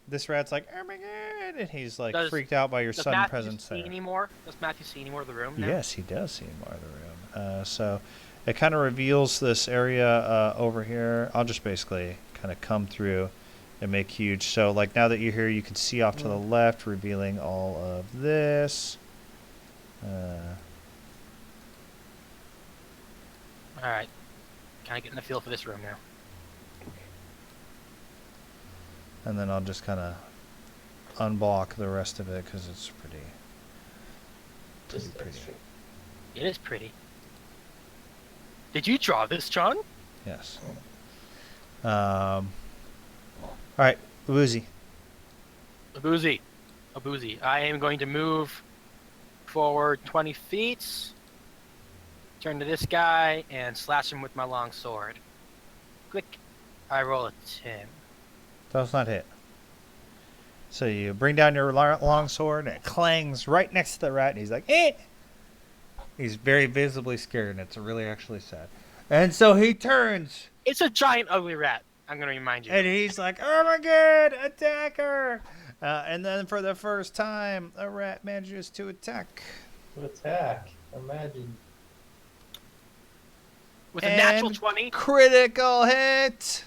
this rat's like, oh my god, and he's like Does- freaked out by your Does sudden Matthew presence see there. any more? Does Matthew see any more of the room now? Yes, he does see more of the room. So it kind of reveals this area over here. I'll just basically kind of come through and make huge. So like now that you're here, you can see off to the left, revealing all of this. All right. Kind of getting the feel for this room now. And then I'll just kind of unblock the rest of it because it's pretty Just pretty. It is pretty. Did you draw this, John? Yes. All right, Woozy. Abuzi. I am going to move forward 20 feet. Turn to this guy and slash him with my long sword. Click. I roll a 10. Does not hit. So you bring down your long sword and it clangs right next to the rat, and he's like, eh! He's very visibly scared, and it's really actually sad. And so he turns, It's a giant ugly rat. I'm going to remind you. and he's like, oh my god, attack her! And then for the first time, a rat manages to attack. To attack. Imagine. With a natural And 20. Critical hit!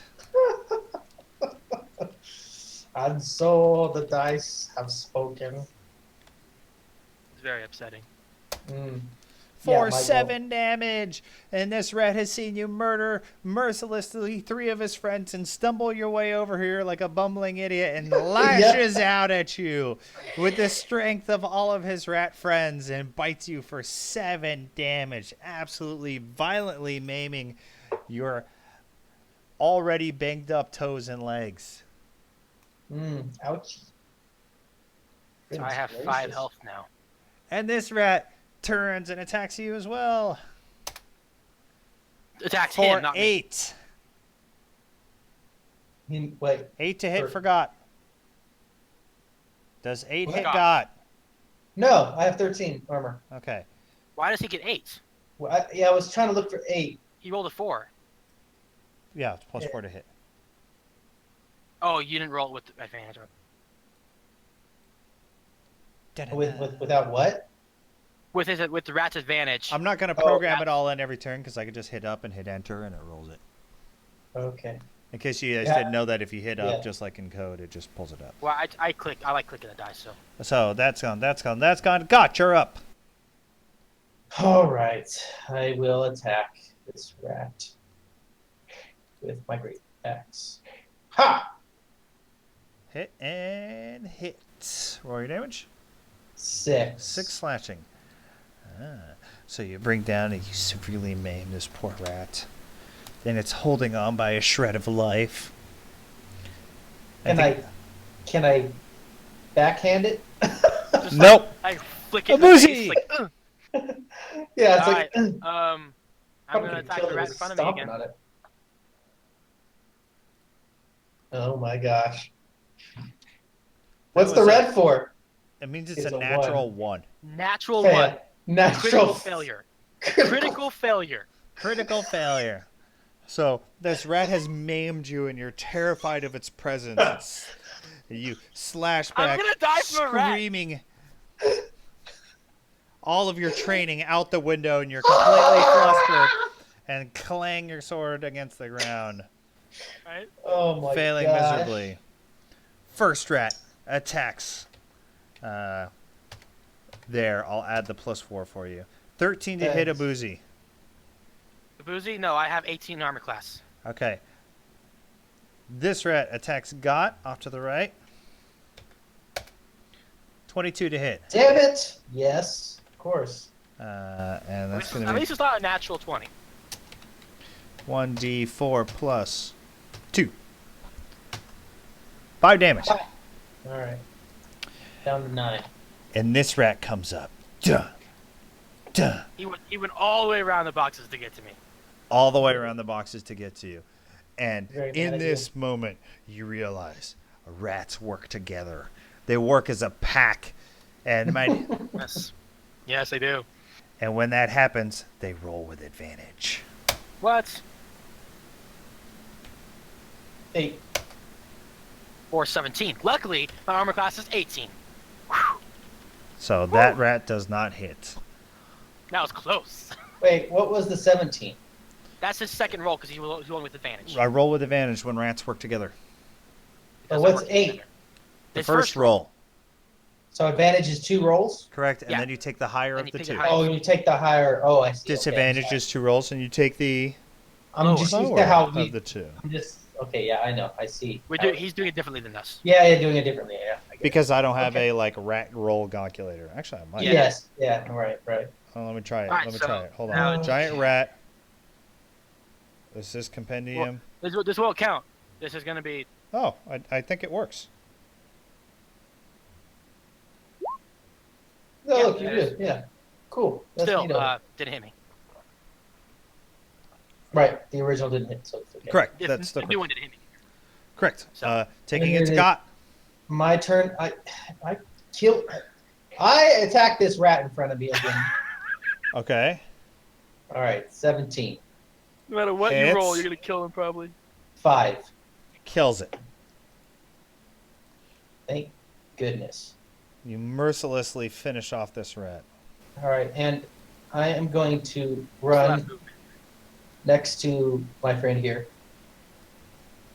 And so the dice have spoken. It's very upsetting. Mm. For Yeah, my 7 damage. And this rat has seen you murder mercilessly 3 of his friends and stumble your way over here like a bumbling idiot and lashes out at you with the strength of all of his rat friends and bites you for 7 damage, absolutely violently maiming your already banged up toes and legs. Ouch. So I have 5 health now. And this rat turns and attacks you as well. Attacks For him, not me. 8. Wait. 8 to hit For- forgot. Does 8 hit Got. got? No, I have 13 armor. Okay. Why does he get 8? Well, I was trying to look for 8. He rolled a 4. Yeah, it's plus Yeah. 4 to hit. Oh, you didn't roll it with advantage. Without what? With the rat's advantage. I'm not going to Oh, program yeah. it all in every turn because I could just hit up and hit enter and it rolls it. Okay. In case you guys Yeah. didn't know that if you hit up, Yeah. just like in code, it just pulls it up. Well, I like clicking the dice, so. So that's gone, that's gone, that's gone. Got, you're up. All right. I will attack this rat with my great axe. Ha! Hit and hit. Roll your damage. 6. 6 slashing. So you bring down and you severely maim this poor rat. And it's holding on by a shred of life. Can I backhand it? Just Nope. I flick it in the face, Abuzi! like, Yeah, it's Alright, like. I'm probably gonna could attack kill the it rat in with front of me stomping again. on it. Oh my gosh. What's the was red for? It means it's It's a a natural 1. Natural Fail. 1. Natural Critical failure. Critical failure. Critical failure. So this rat has maimed you, and you're terrified of its presence. You slash I'm back, gonna die from a rat. screaming all of your training out the window, and you're completely flustered. and clang your sword against the ground, Right? Oh my failing gosh. miserably. First rat attacks. There, I'll add the +4 for you. 13 to hit a Thanks. boozy. Boozy? No, I have 18 armor class. Okay. This rat attacks Got off to the right. 22 to hit. Damn it! Yes, of course. And that's going At to be least it's not a natural 20. 1d4 plus 2. 5 damage. All right. Down to 9. And this rat comes up. Duh. Duh. He went all the way around the boxes to get to me. All the way around the boxes to get to you. And Very mad in at this moment, you realize rats work together. They work as a pack. And Yes. Yes, I do. and when that happens, they roll with advantage. What? 8. Or 17. Luckily, my armor class is 18. So that rat does not hit. That was close. Wait, what was the 17? That's his second roll because he won with advantage. I roll with advantage when rats work together. Oh, Doesn't what's work 8? together. The His first roll. So advantage is 2 rolls? Correct. And Yeah. then you take the higher And of you the pick the 2. higher. Oh, you take the higher. Oh, I see. Disadvantage Okay, is 2 rolls, and you take the I'm just used lower to how of we. the 2. I'm just okay. Yeah, I know. I see. He's doing it differently than us. Yeah, yeah, doing it differently. Yeah. I get it. Because I don't have Okay. a like rat roll calculator. Actually, I might. Yeah. Yes. Yeah. Right. Right. Oh, let me try it. Alright, Let me so try it. Hold now on. it's- Giant rat. This is compendium. This won't count. This is going to be... Oh, I think it works. No, Yeah, look, you it is. did. Yeah. Cool. That's Still, neat of it. didn't hit me. Right. The original didn't hit, so it's okay. Correct. The, That's the the new one didn't hit me. correct. So- Taking And its then got. My turn. I kill. I attack this rat in front of me again. Okay. All right. 17. No matter what Hits. you roll, you're going to kill him probably. 5. Kills it. Thank goodness. You mercilessly finish off this rat. All right, and I am going to Last run movement. next to my friend here.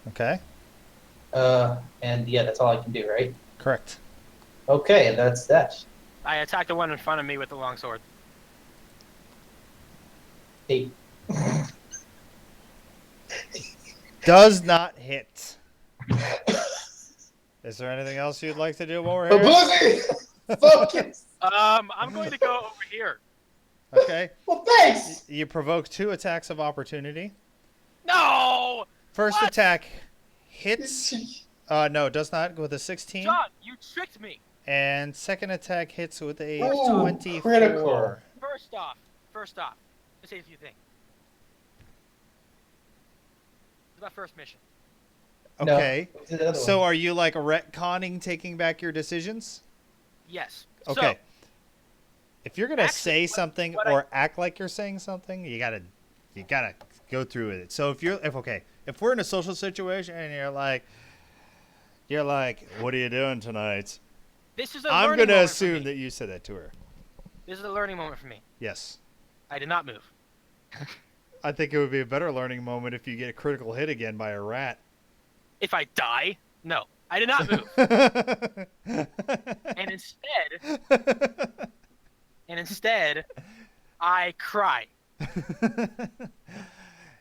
Okay. And yeah, that's all I can do, right? Correct. Okay, that's that. I attacked the one in front of me with the long sword. 8. Does not hit. Is there anything else you'd like to do while we're here? Pussy! Focus! I'm going to go over here. Okay. Well, thanks! You provoke 2 attacks of opportunity. No! First What? attack hits. No, it does not with a 16. John, you tricked me. And second attack hits with a Ooh, 24. critical. First off, let's say a few things. It's my first mission. No, Okay. what's the other So one? are you like retconning taking back your decisions? Yes. Okay. So, If you're gonna Actually, say something what I- or act like you're saying something, you gotta go through with it. So if we're in a social situation and you're like, what are you doing tonight? this is a I'm learning gonna moment for assume me. that you said that to her. This is a learning moment for me. Yes. I did not move. I think it would be a better learning moment if you get a critical hit again by a rat. If I die, no, I did not move. And instead, I cry.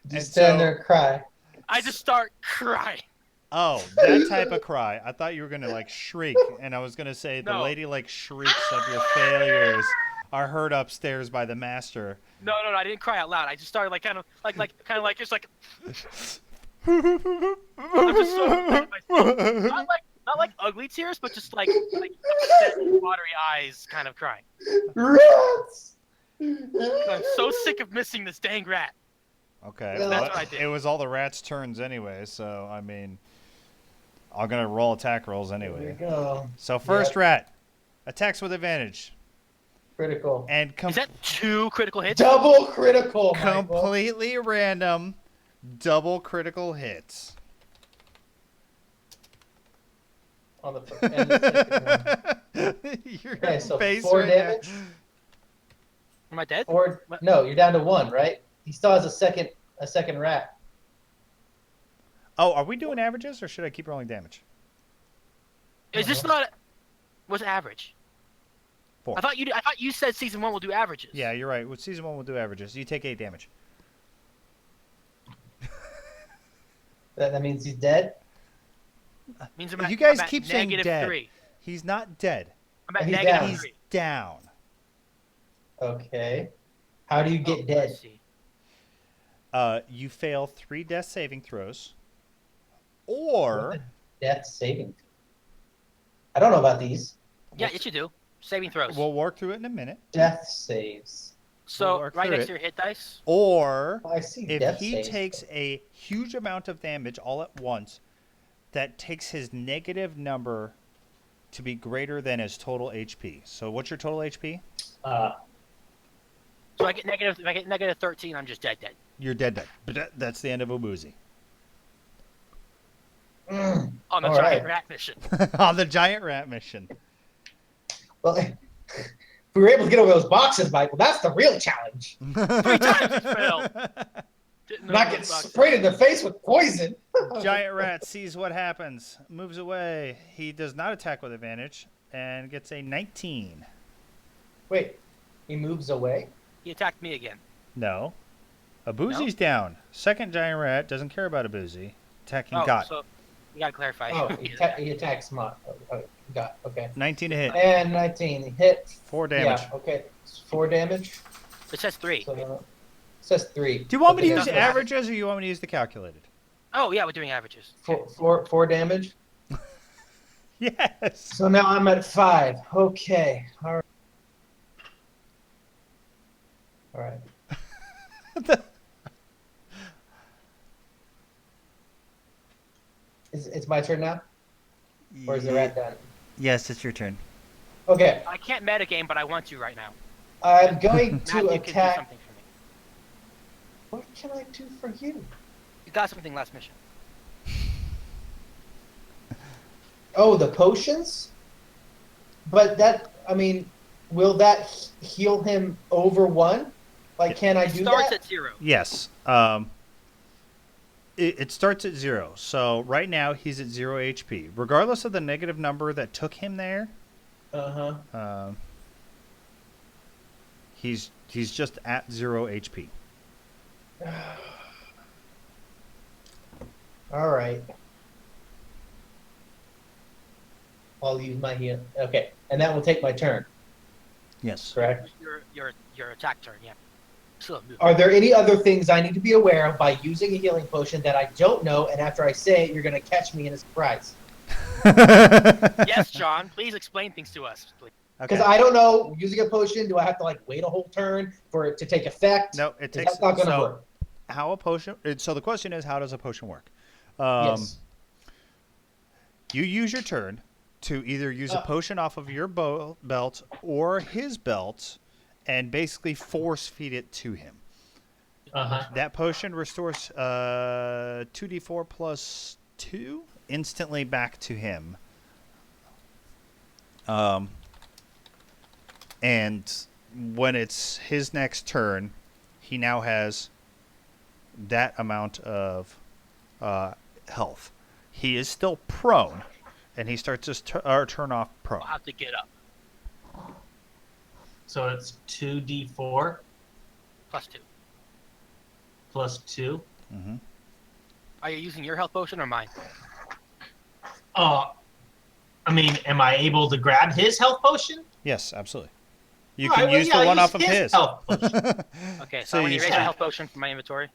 Just stand there and cry. I just start crying. Oh, that type of cry. I thought you were gonna like shriek, and I was gonna say the No. lady like shrieks of your failures are heard upstairs by the master. No, I didn't cry out loud. I just started like kind of like just like I'm just so mad at myself. Not like ugly tears, but just like upset, watery eyes kind of crying. Rats! I'm so sick of missing this dang rat. Okay, Well, well, that's what I did. it was all the rats' turns anyway, so I mean, I'm gonna roll attack rolls There we anyway. go. So first Yep. rat attacks with advantage Critical. and Is that 2 critical hits? Double critical, Michael. completely random double critical hits. On the first and the second one. Your Okay, so face 4 right now. damage. Am I dead? 4. What? No, you're down to 1, right? he still has a second rat. Oh, are we doing averages, or should I keep rolling damage? Is this not? What's average? 4. I thought you said season 1 will do averages. Yeah, you're right. With season 1, we'll do averages. You take 8 damage. That means he's dead. Means You guys I'm at keep saying dead. -3. He's not dead. I'm at He's negative down. He's 3. down. Okay. How do you get dead? Let's see. You fail 3 death saving throws, What or the death saving. I don't know about these Yeah, yes you do. Saving throws. we'll work through it in a minute. death saves. so work right through next it. to your hit dice. Or Oh, I see if death he saves. takes a huge amount of damage all at once, that takes his negative number to be greater than his total HP. So what's your total HP? So I get negative. If I get negative 13, I'm just dead. You're dead. But that's the end of Obuzi. On the All giant right. rat mission. On the giant rat mission. Well, if we were able to get over those boxes, Michael, that's the real challenge. 3 times it failed. Didn't know Not those get boxes. sprayed in the face with poison. Giant rat sees what happens, moves away. He does not attack with advantage and gets a 19. Wait, he moves away? He attacked me again. No. Abuzi's down. Second giant rat doesn't care about Abuzi. Attacking Got. So you gotta clarify. Oh, he attacks Mott. Got, okay. 19 to hit. And 19 hit. 4 damage. Yeah, okay. 4 damage. It says 3. So, it says 3. Do you want me to Okay, use doesn't averages or you want me to use the calculated? Oh yeah, we're doing averages. Four damage. Yes. So now I'm at 5. Okay. All right. All right. It's my turn now? Or is the rat done? Yes, it's your turn. Okay. I can't metagame, but I want to right now. I'm going to Matthew can do attack. something for me. What can I do for you? You got something last mission. Oh, the potions? But that, I mean, will that heal him over 1? Like, can I do Starts that? at 0. Yes. It starts at 0. So right now he's at 0 HP. Regardless of the negative number that took him there, Uh-huh. he's just at 0 HP. All right. I'll use my heal. Okay, and that will take my turn, Yes. correct? Your attack turn, yeah. Still move. Are there any other things I need to be aware of by using a healing potion that I don't know, and after I say it, you're going to catch me in a surprise? Yes, John. Please explain things to us, please. Because I don't know, using a potion, do I have to like wait a whole turn for it to take effect? No, it Is takes. that not going to so work? how a potion? So the question is, how does a potion work? Yes. You use your turn to either use a potion off of your belt or his belt, and basically force feed it to him. That potion restores 2d4 plus 2 instantly back to him. And when it's his next turn, he now has that amount of health. He is still prone, and he starts his turn off prone. I'll have to get up. So it's 2d4 Plus 2. plus 2. Mm-hmm. Are you using your health potion or mine? I mean, am I able to grab his health potion? Yes, absolutely. You All can right, well, use yeah, the one use off of his. health potion. Okay, so, So when you you raise start- my health potion from my inventory.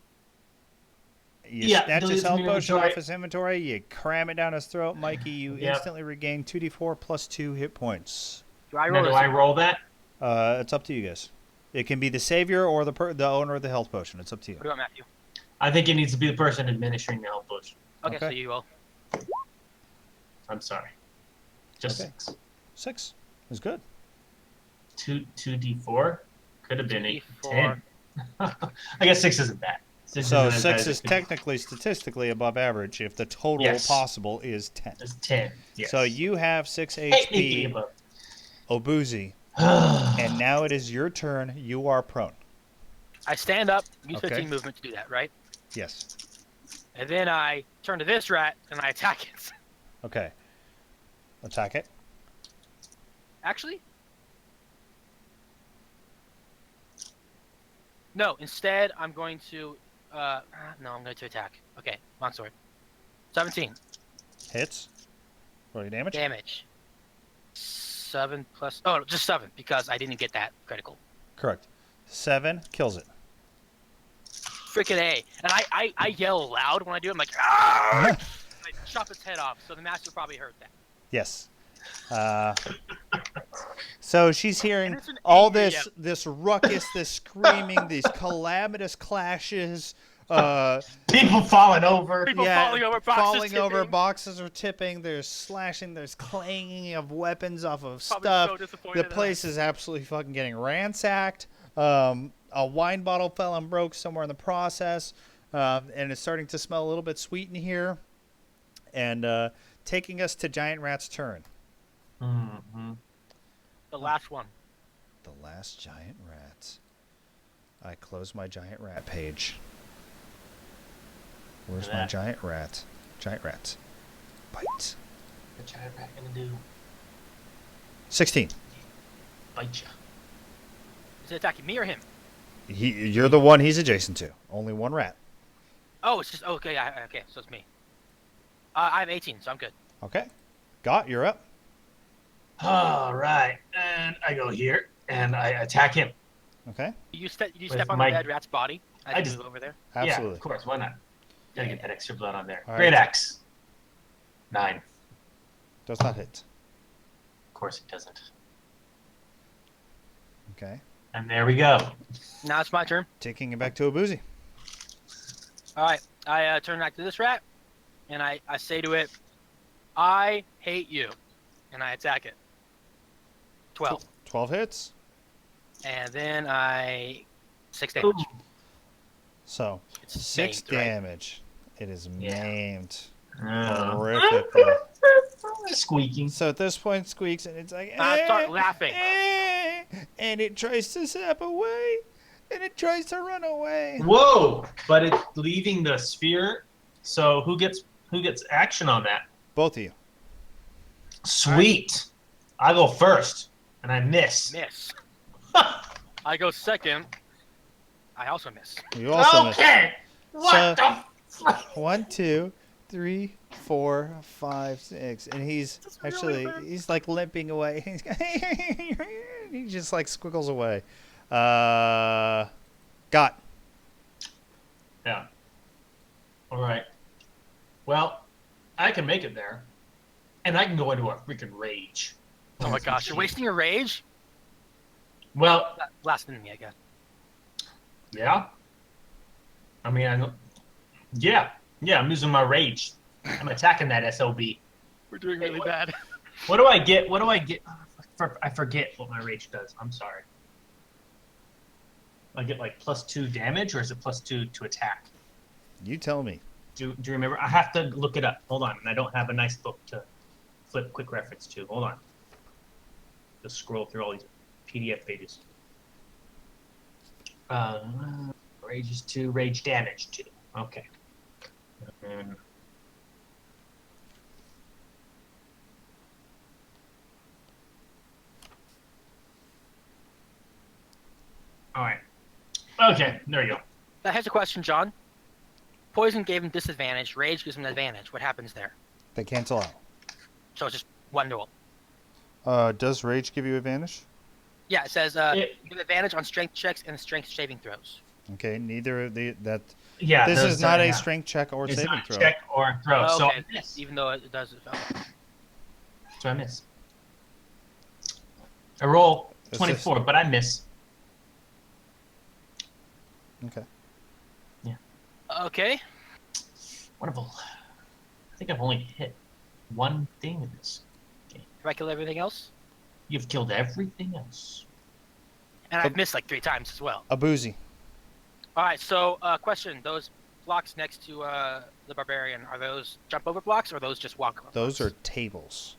You Yeah, snatch delete his from health your potion inventory. off his inventory, you cram it down his throat, Mikey, you Yep. instantly regain 2d4 plus 2 hit points. Do I Now, roll? do this? I roll that? It's up to you guys. It can be the savior or the owner of the health potion. It's up to you. What do you want, Matthew? I think it needs to be the person administering the health potion. Okay, Okay. so you roll. I'm sorry. Just Okay. 6. 6 is good. 2d4 could have been 2d4. 10. I guess 6 isn't bad. So isn't as bad 6 as is it could be. technically, statistically above average if the total Yes. possible is 10. It's 10. Yes. So you have 6 Technically HP, above. Obuzi, and now it is your turn. You are prone. I stand up, use Okay. 15 movement to do that, right? Yes. And then I turn to this rat and I attack it. Okay. Attack it. Actually, no. Instead, I'm going to. No, I'm going to attack. Okay, longsword. 17 Hits. Roll your damage. damage. 7 plus. Oh, just 7 because I didn't get that critical. Correct. 7 kills it. Freaking A. And I yell loud when I do it. I'm like, "Argh!" I chop its head off. So the master probably heard that. Yes. So she's hearing And it's an all angry this ruckus, this screaming, these calamitous clashes. People falling over. People falling over, boxes tipping. boxes are tipping. There's slashing. There's clanging of weapons off of Probably stuff. so disappointed The in place is absolutely fucking getting ransacked. A wine bottle fell and broke somewhere in the process, and it's starting to smell a little bit sweet in here. And taking us to Giant Rat's turn. Mm-hmm. The last one. The last Giant Rat. I close my Giant Rat page. Where's my that. Giant Rat? Giant Rat. Bite. What's Giant Rat gonna do? 16. Bite ya. Is it attacking me or him? You're the one he's adjacent to. Only one rat. Oh, it's just okay. Okay, so it's me. I have 18, so I'm good. Okay. You're up. All right, and I go here and I attack him. Okay. You step With on my- the dead rat's body. I I just- move over there. Yeah, Absolutely. of course. Why not? Gotta get that extra blood on there. All Great right. axe. 9. Does not hit. Of course it doesn't. Okay. And there we go. Now it's my turn. Taking it back to Abuzi. All right, I turn back to this rat, and I say to it, "I hate you," and I attack it. 12, 12 hits. and then I 6 Ooh. damage. So, It's 6 maimed, right? damage. It is Yeah. maimed. Uh, Horrifically. Squeaking. So at this point, squeaks, and it's like, I start laughing. and it tries to step away, and it tries to run away. Whoa! But it's leaving the sphere. So who gets action on that? Both of you. Sweet. I go first, and I miss. Miss. I go second. I also miss. You also missed. Okay. What So- the? 1, 2, 3, 4, 5, 6, and he's That's really actually bad. he's like limping away. He just like squiggles away. Got. Yeah. All right. Well, I can make it there, and I can go into a freaking rage. Oh my gosh, you're wasting your rage. Well, Last enemy, I guess. yeah. I mean, yeah, I'm using my rage. I'm attacking that SOB. We're doing really bad. What do I get? I forget what my rage does. I'm sorry. I get like +2 damage, or is it +2 to attack? You tell me. Do you remember? I have to look it up. Hold on, and I don't have a nice book to flip quick reference to. Hold on. Just scroll through all these PDF pages. Rage is 2, rage damage 2. Okay. All right. Okay, there you go. Now, here's a question, John. Poison gave him disadvantage. Rage gives him an advantage. What happens there? They cancel out. So it's just one duel. Does rage give you advantage? Yeah, it says It- give advantage on strength checks and strength saving throws. Okay, neither of that. Yeah. This those is not are- a yeah. strength check or It's saving not throw. check or throw. Oh, So okay, I miss. even though it does. So I miss. I roll It's 24, but I miss. Okay. Okay. Wonderful. I think I've only hit one thing in this. Have I killed everything else? You've killed everything else. And I've missed like 3 times as well. Abuzi. All right. So, question: those blocks next to the barbarian, are those jump over blocks or are those just walk over? Those are blocks? tables.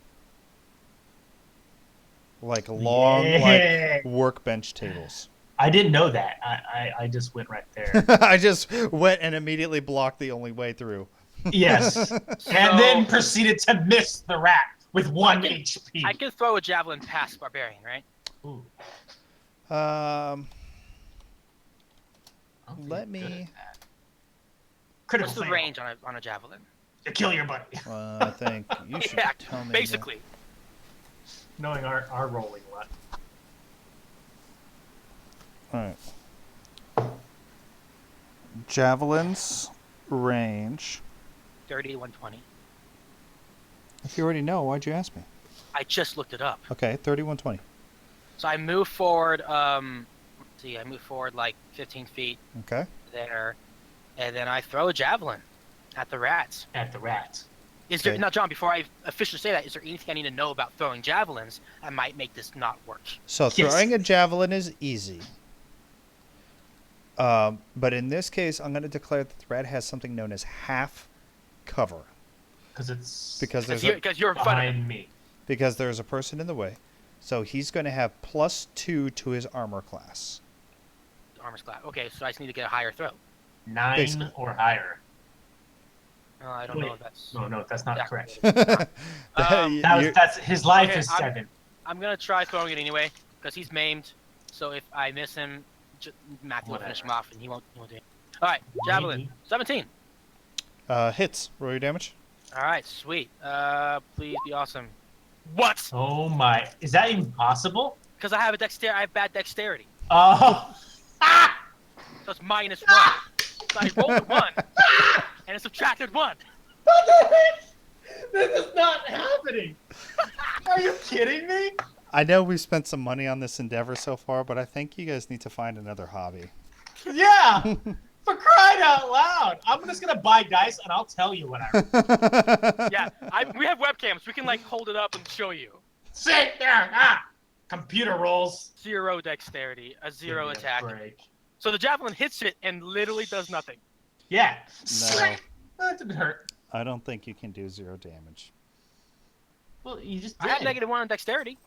Like long, Yeah. like workbench tables. I didn't know that. I just went right there. I just went and immediately blocked the only way through. Yes. So, And then proceeded to miss the rat with 1 HP. I can throw a javelin past barbarian, right? Ooh, I don't think Let I'm good me. at that. Critical What's the fail. range on a javelin? To kill your buddy. I think you should Yeah, tell me. basically. Knowing our rolling luck. All right. Javelins range. 30 to 120. If you already know, why'd you ask me? I just looked it up. Okay, 3120. So I move forward. I move forward like 15 feet Okay. there, and then I throw a javelin at the rats. At the rats. Is there Okay. now, John? Before I officially say that, is there anything I need to know about throwing javelins that might make this not work? So Yes. throwing a javelin is easy. But in this case, I'm going to declare that the rat has something known as half cover Because it's because there's Because you're in front of him. behind me. because there's a person in the way. So he's going to have +2 to his armor class. Armor's class. Okay, so I just need to get a higher throw. 9 Basically. or higher. I don't know if that's. No, that's not Yeah. correct. Um, That's his life Okay, is I'm- 7. I'm gonna try throwing it anyway because he's maimed. So if I miss him, Matthew will finish him Whatever. off, and he won't do it. All right, javelin. Maybe. 17. Hits. Roll your damage. All right, sweet. Please be awesome. What? Oh my! Is that even possible? Because I have I have bad dexterity. Oh! So it's -1. So I rolled a 1, and it subtracted 1. What the heck? This is not happening. Are you kidding me? I know we've spent some money on this endeavor so far, but I think you guys need to find another hobby. Yeah. For crying out loud! I'm just gonna buy dice and I'll tell you what I roll. Yeah, we have webcams. We can like hold it up and show you. Sit there! Ah! Computer rolls. 0 dexterity, a 0 Give me a attack. break. So the javelin hits it and literally does nothing. Yeah. No. That didn't hurt. I don't think you can do 0 damage. Well, you just I did. have -1 on dexterity.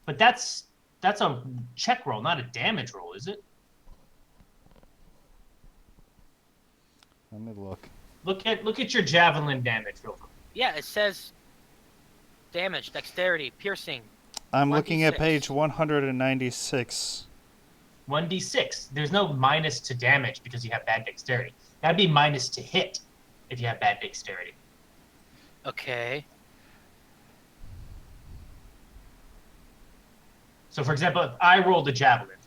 But that's a check roll, not a damage roll, is it? Let me look. Look at your javelin damage real quick. Yeah, it says damage, dexterity, piercing. I'm looking at 1d6. page 196. 1d6. There's no minus to damage because you have bad dexterity. That'd be minus to hit if you have bad dexterity. Okay. So, for example, if I rolled a javelin,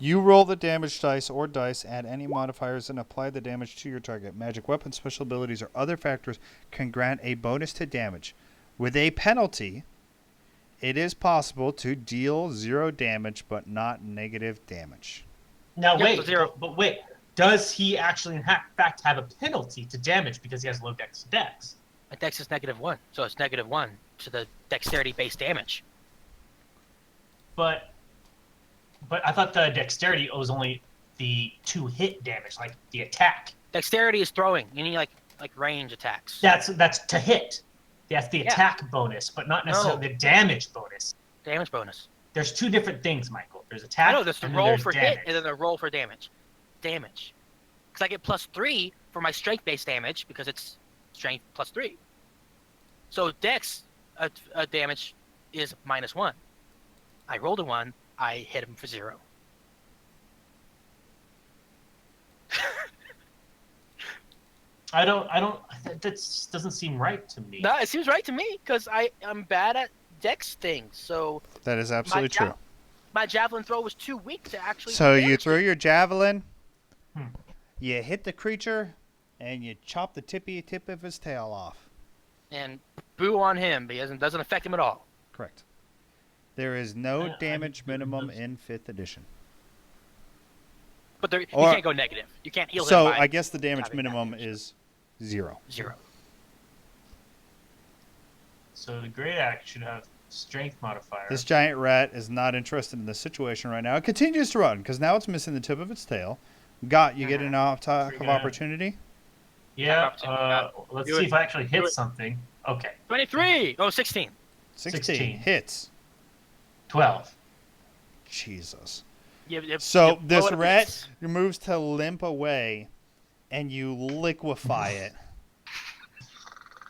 You roll the damage dice or dice, add any modifiers, and apply the damage to your target. Magic weapons, special abilities, or other factors can grant a bonus to damage. With a penalty, it is possible to deal 0 damage, but not negative damage. now Yeah, wait, so 0. but wait, does he actually in fact have a penalty to damage because he has low dex? My dex is -1, so it's -1 to the dexterity-based damage. But I thought the dexterity was only the 2 hit damage, like the attack. Dexterity is throwing. You need like range attacks. That's to hit. That's the Yeah. attack bonus, but not necessarily No. the damage bonus. Damage bonus. There's 2 different things, Michael. There's attack. I know there's the and then roll there's for damage. hit and then the roll for damage. Damage. Because I get +3 for my strength-based damage because it's strength +3. So dex damage is -1. I rolled a 1. I hit him for 0. I don't. That doesn't seem right to me. No, it seems right to me because I'm bad at dex things. So That is absolutely true. my javelin throw was too weak to actually. So do you damage. throw your javelin, Hmm. you hit the creature, and you chop the tip of his tail off. And boo on him because it doesn't affect him at all. Correct. There is no I damage didn't minimum notice. in 5th edition. But you Or- can't go negative. You can't heal So him by I guess the damage having minimum damage. is 0. 0. So the great axe should have strength modifier. This giant rat is not interested in this situation right now. It continues to run because now it's missing the tip of its tail. Got you get an attack of gonna- opportunity. Yeah. Yeah. Let's Do see it. if I actually Do hit it. something. Okay. 23. Oh, 16. 16 16. hits. 12. Jesus. So blow this it a rat piece. moves to limp away, and you liquefy it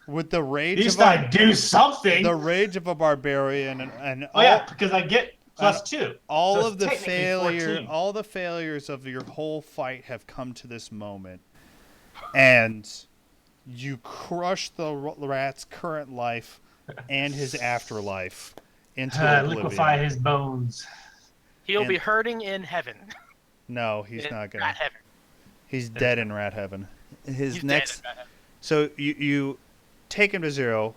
with the At rage least of I do something. the rage of a barbarian, and Oh yeah, because I get plus 2. all So of it's the technically 14. all the failures of your whole fight have come to this moment, and you crush the rat's current life and his afterlife into oblivion. Liquefy his bones. He'll be And- hurting in heaven. No, he's In not gonna. rat heaven. He's dead in rat heaven. His He's next. dead in rat heaven. So you take him to 0.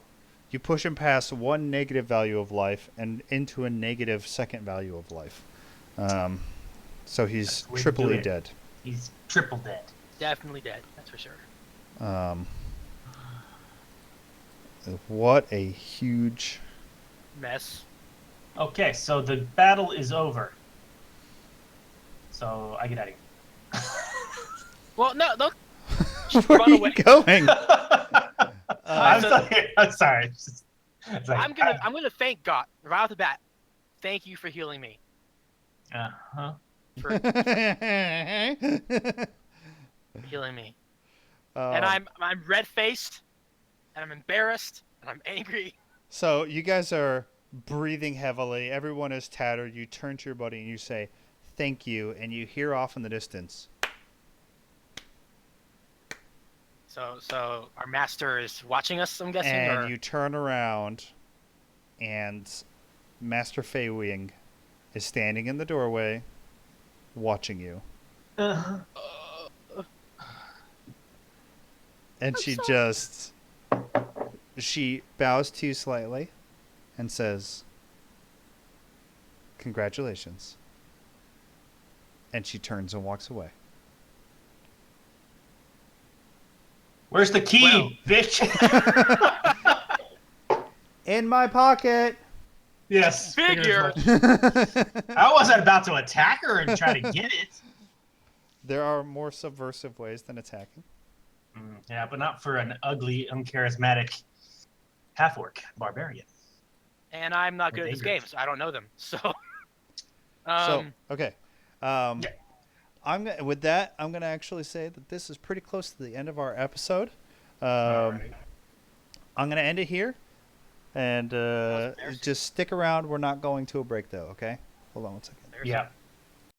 You push him past 1 negative value of life and into a negative second value of life. So he's That's the way to triply do it. dead. He's triple dead. Definitely dead. That's for sure. What a huge. Mess. Okay, so the battle is over. So I get out of here. Well, no, don't Where run are away. you going? I'm sorry. It's like, I'm gonna thank God right off the bat. Thank you for healing me. Uh-huh. For healing me. And I'm red faced, and I'm embarrassed, and I'm angry. So you guys are breathing heavily. Everyone is tattered. You turn to your buddy and you say, "Thank you," and you hear off in the distance. So our master is watching us, I'm guessing. And or... you turn around, and Master Fei Wing is standing in the doorway, watching you. Uh-huh. And she bows to you slightly and says, "Congratulations." And she turns and walks away. Where's the key, Well- bitch? In my pocket. Yes. Figure. I wasn't about to attack her and try to get it. There are more subversive ways than attacking. Yeah, but not for an ugly, uncharismatic half-orc barbarian. And I'm not good at this game, Dangerous. so I don't know them. So, So okay, I'm gonna actually say that this is pretty close to the end of our episode. Alright. I'm gonna end it here, and was embarrassing. just stick around. We're not going to a break though. Okay, hold on one second. Yeah.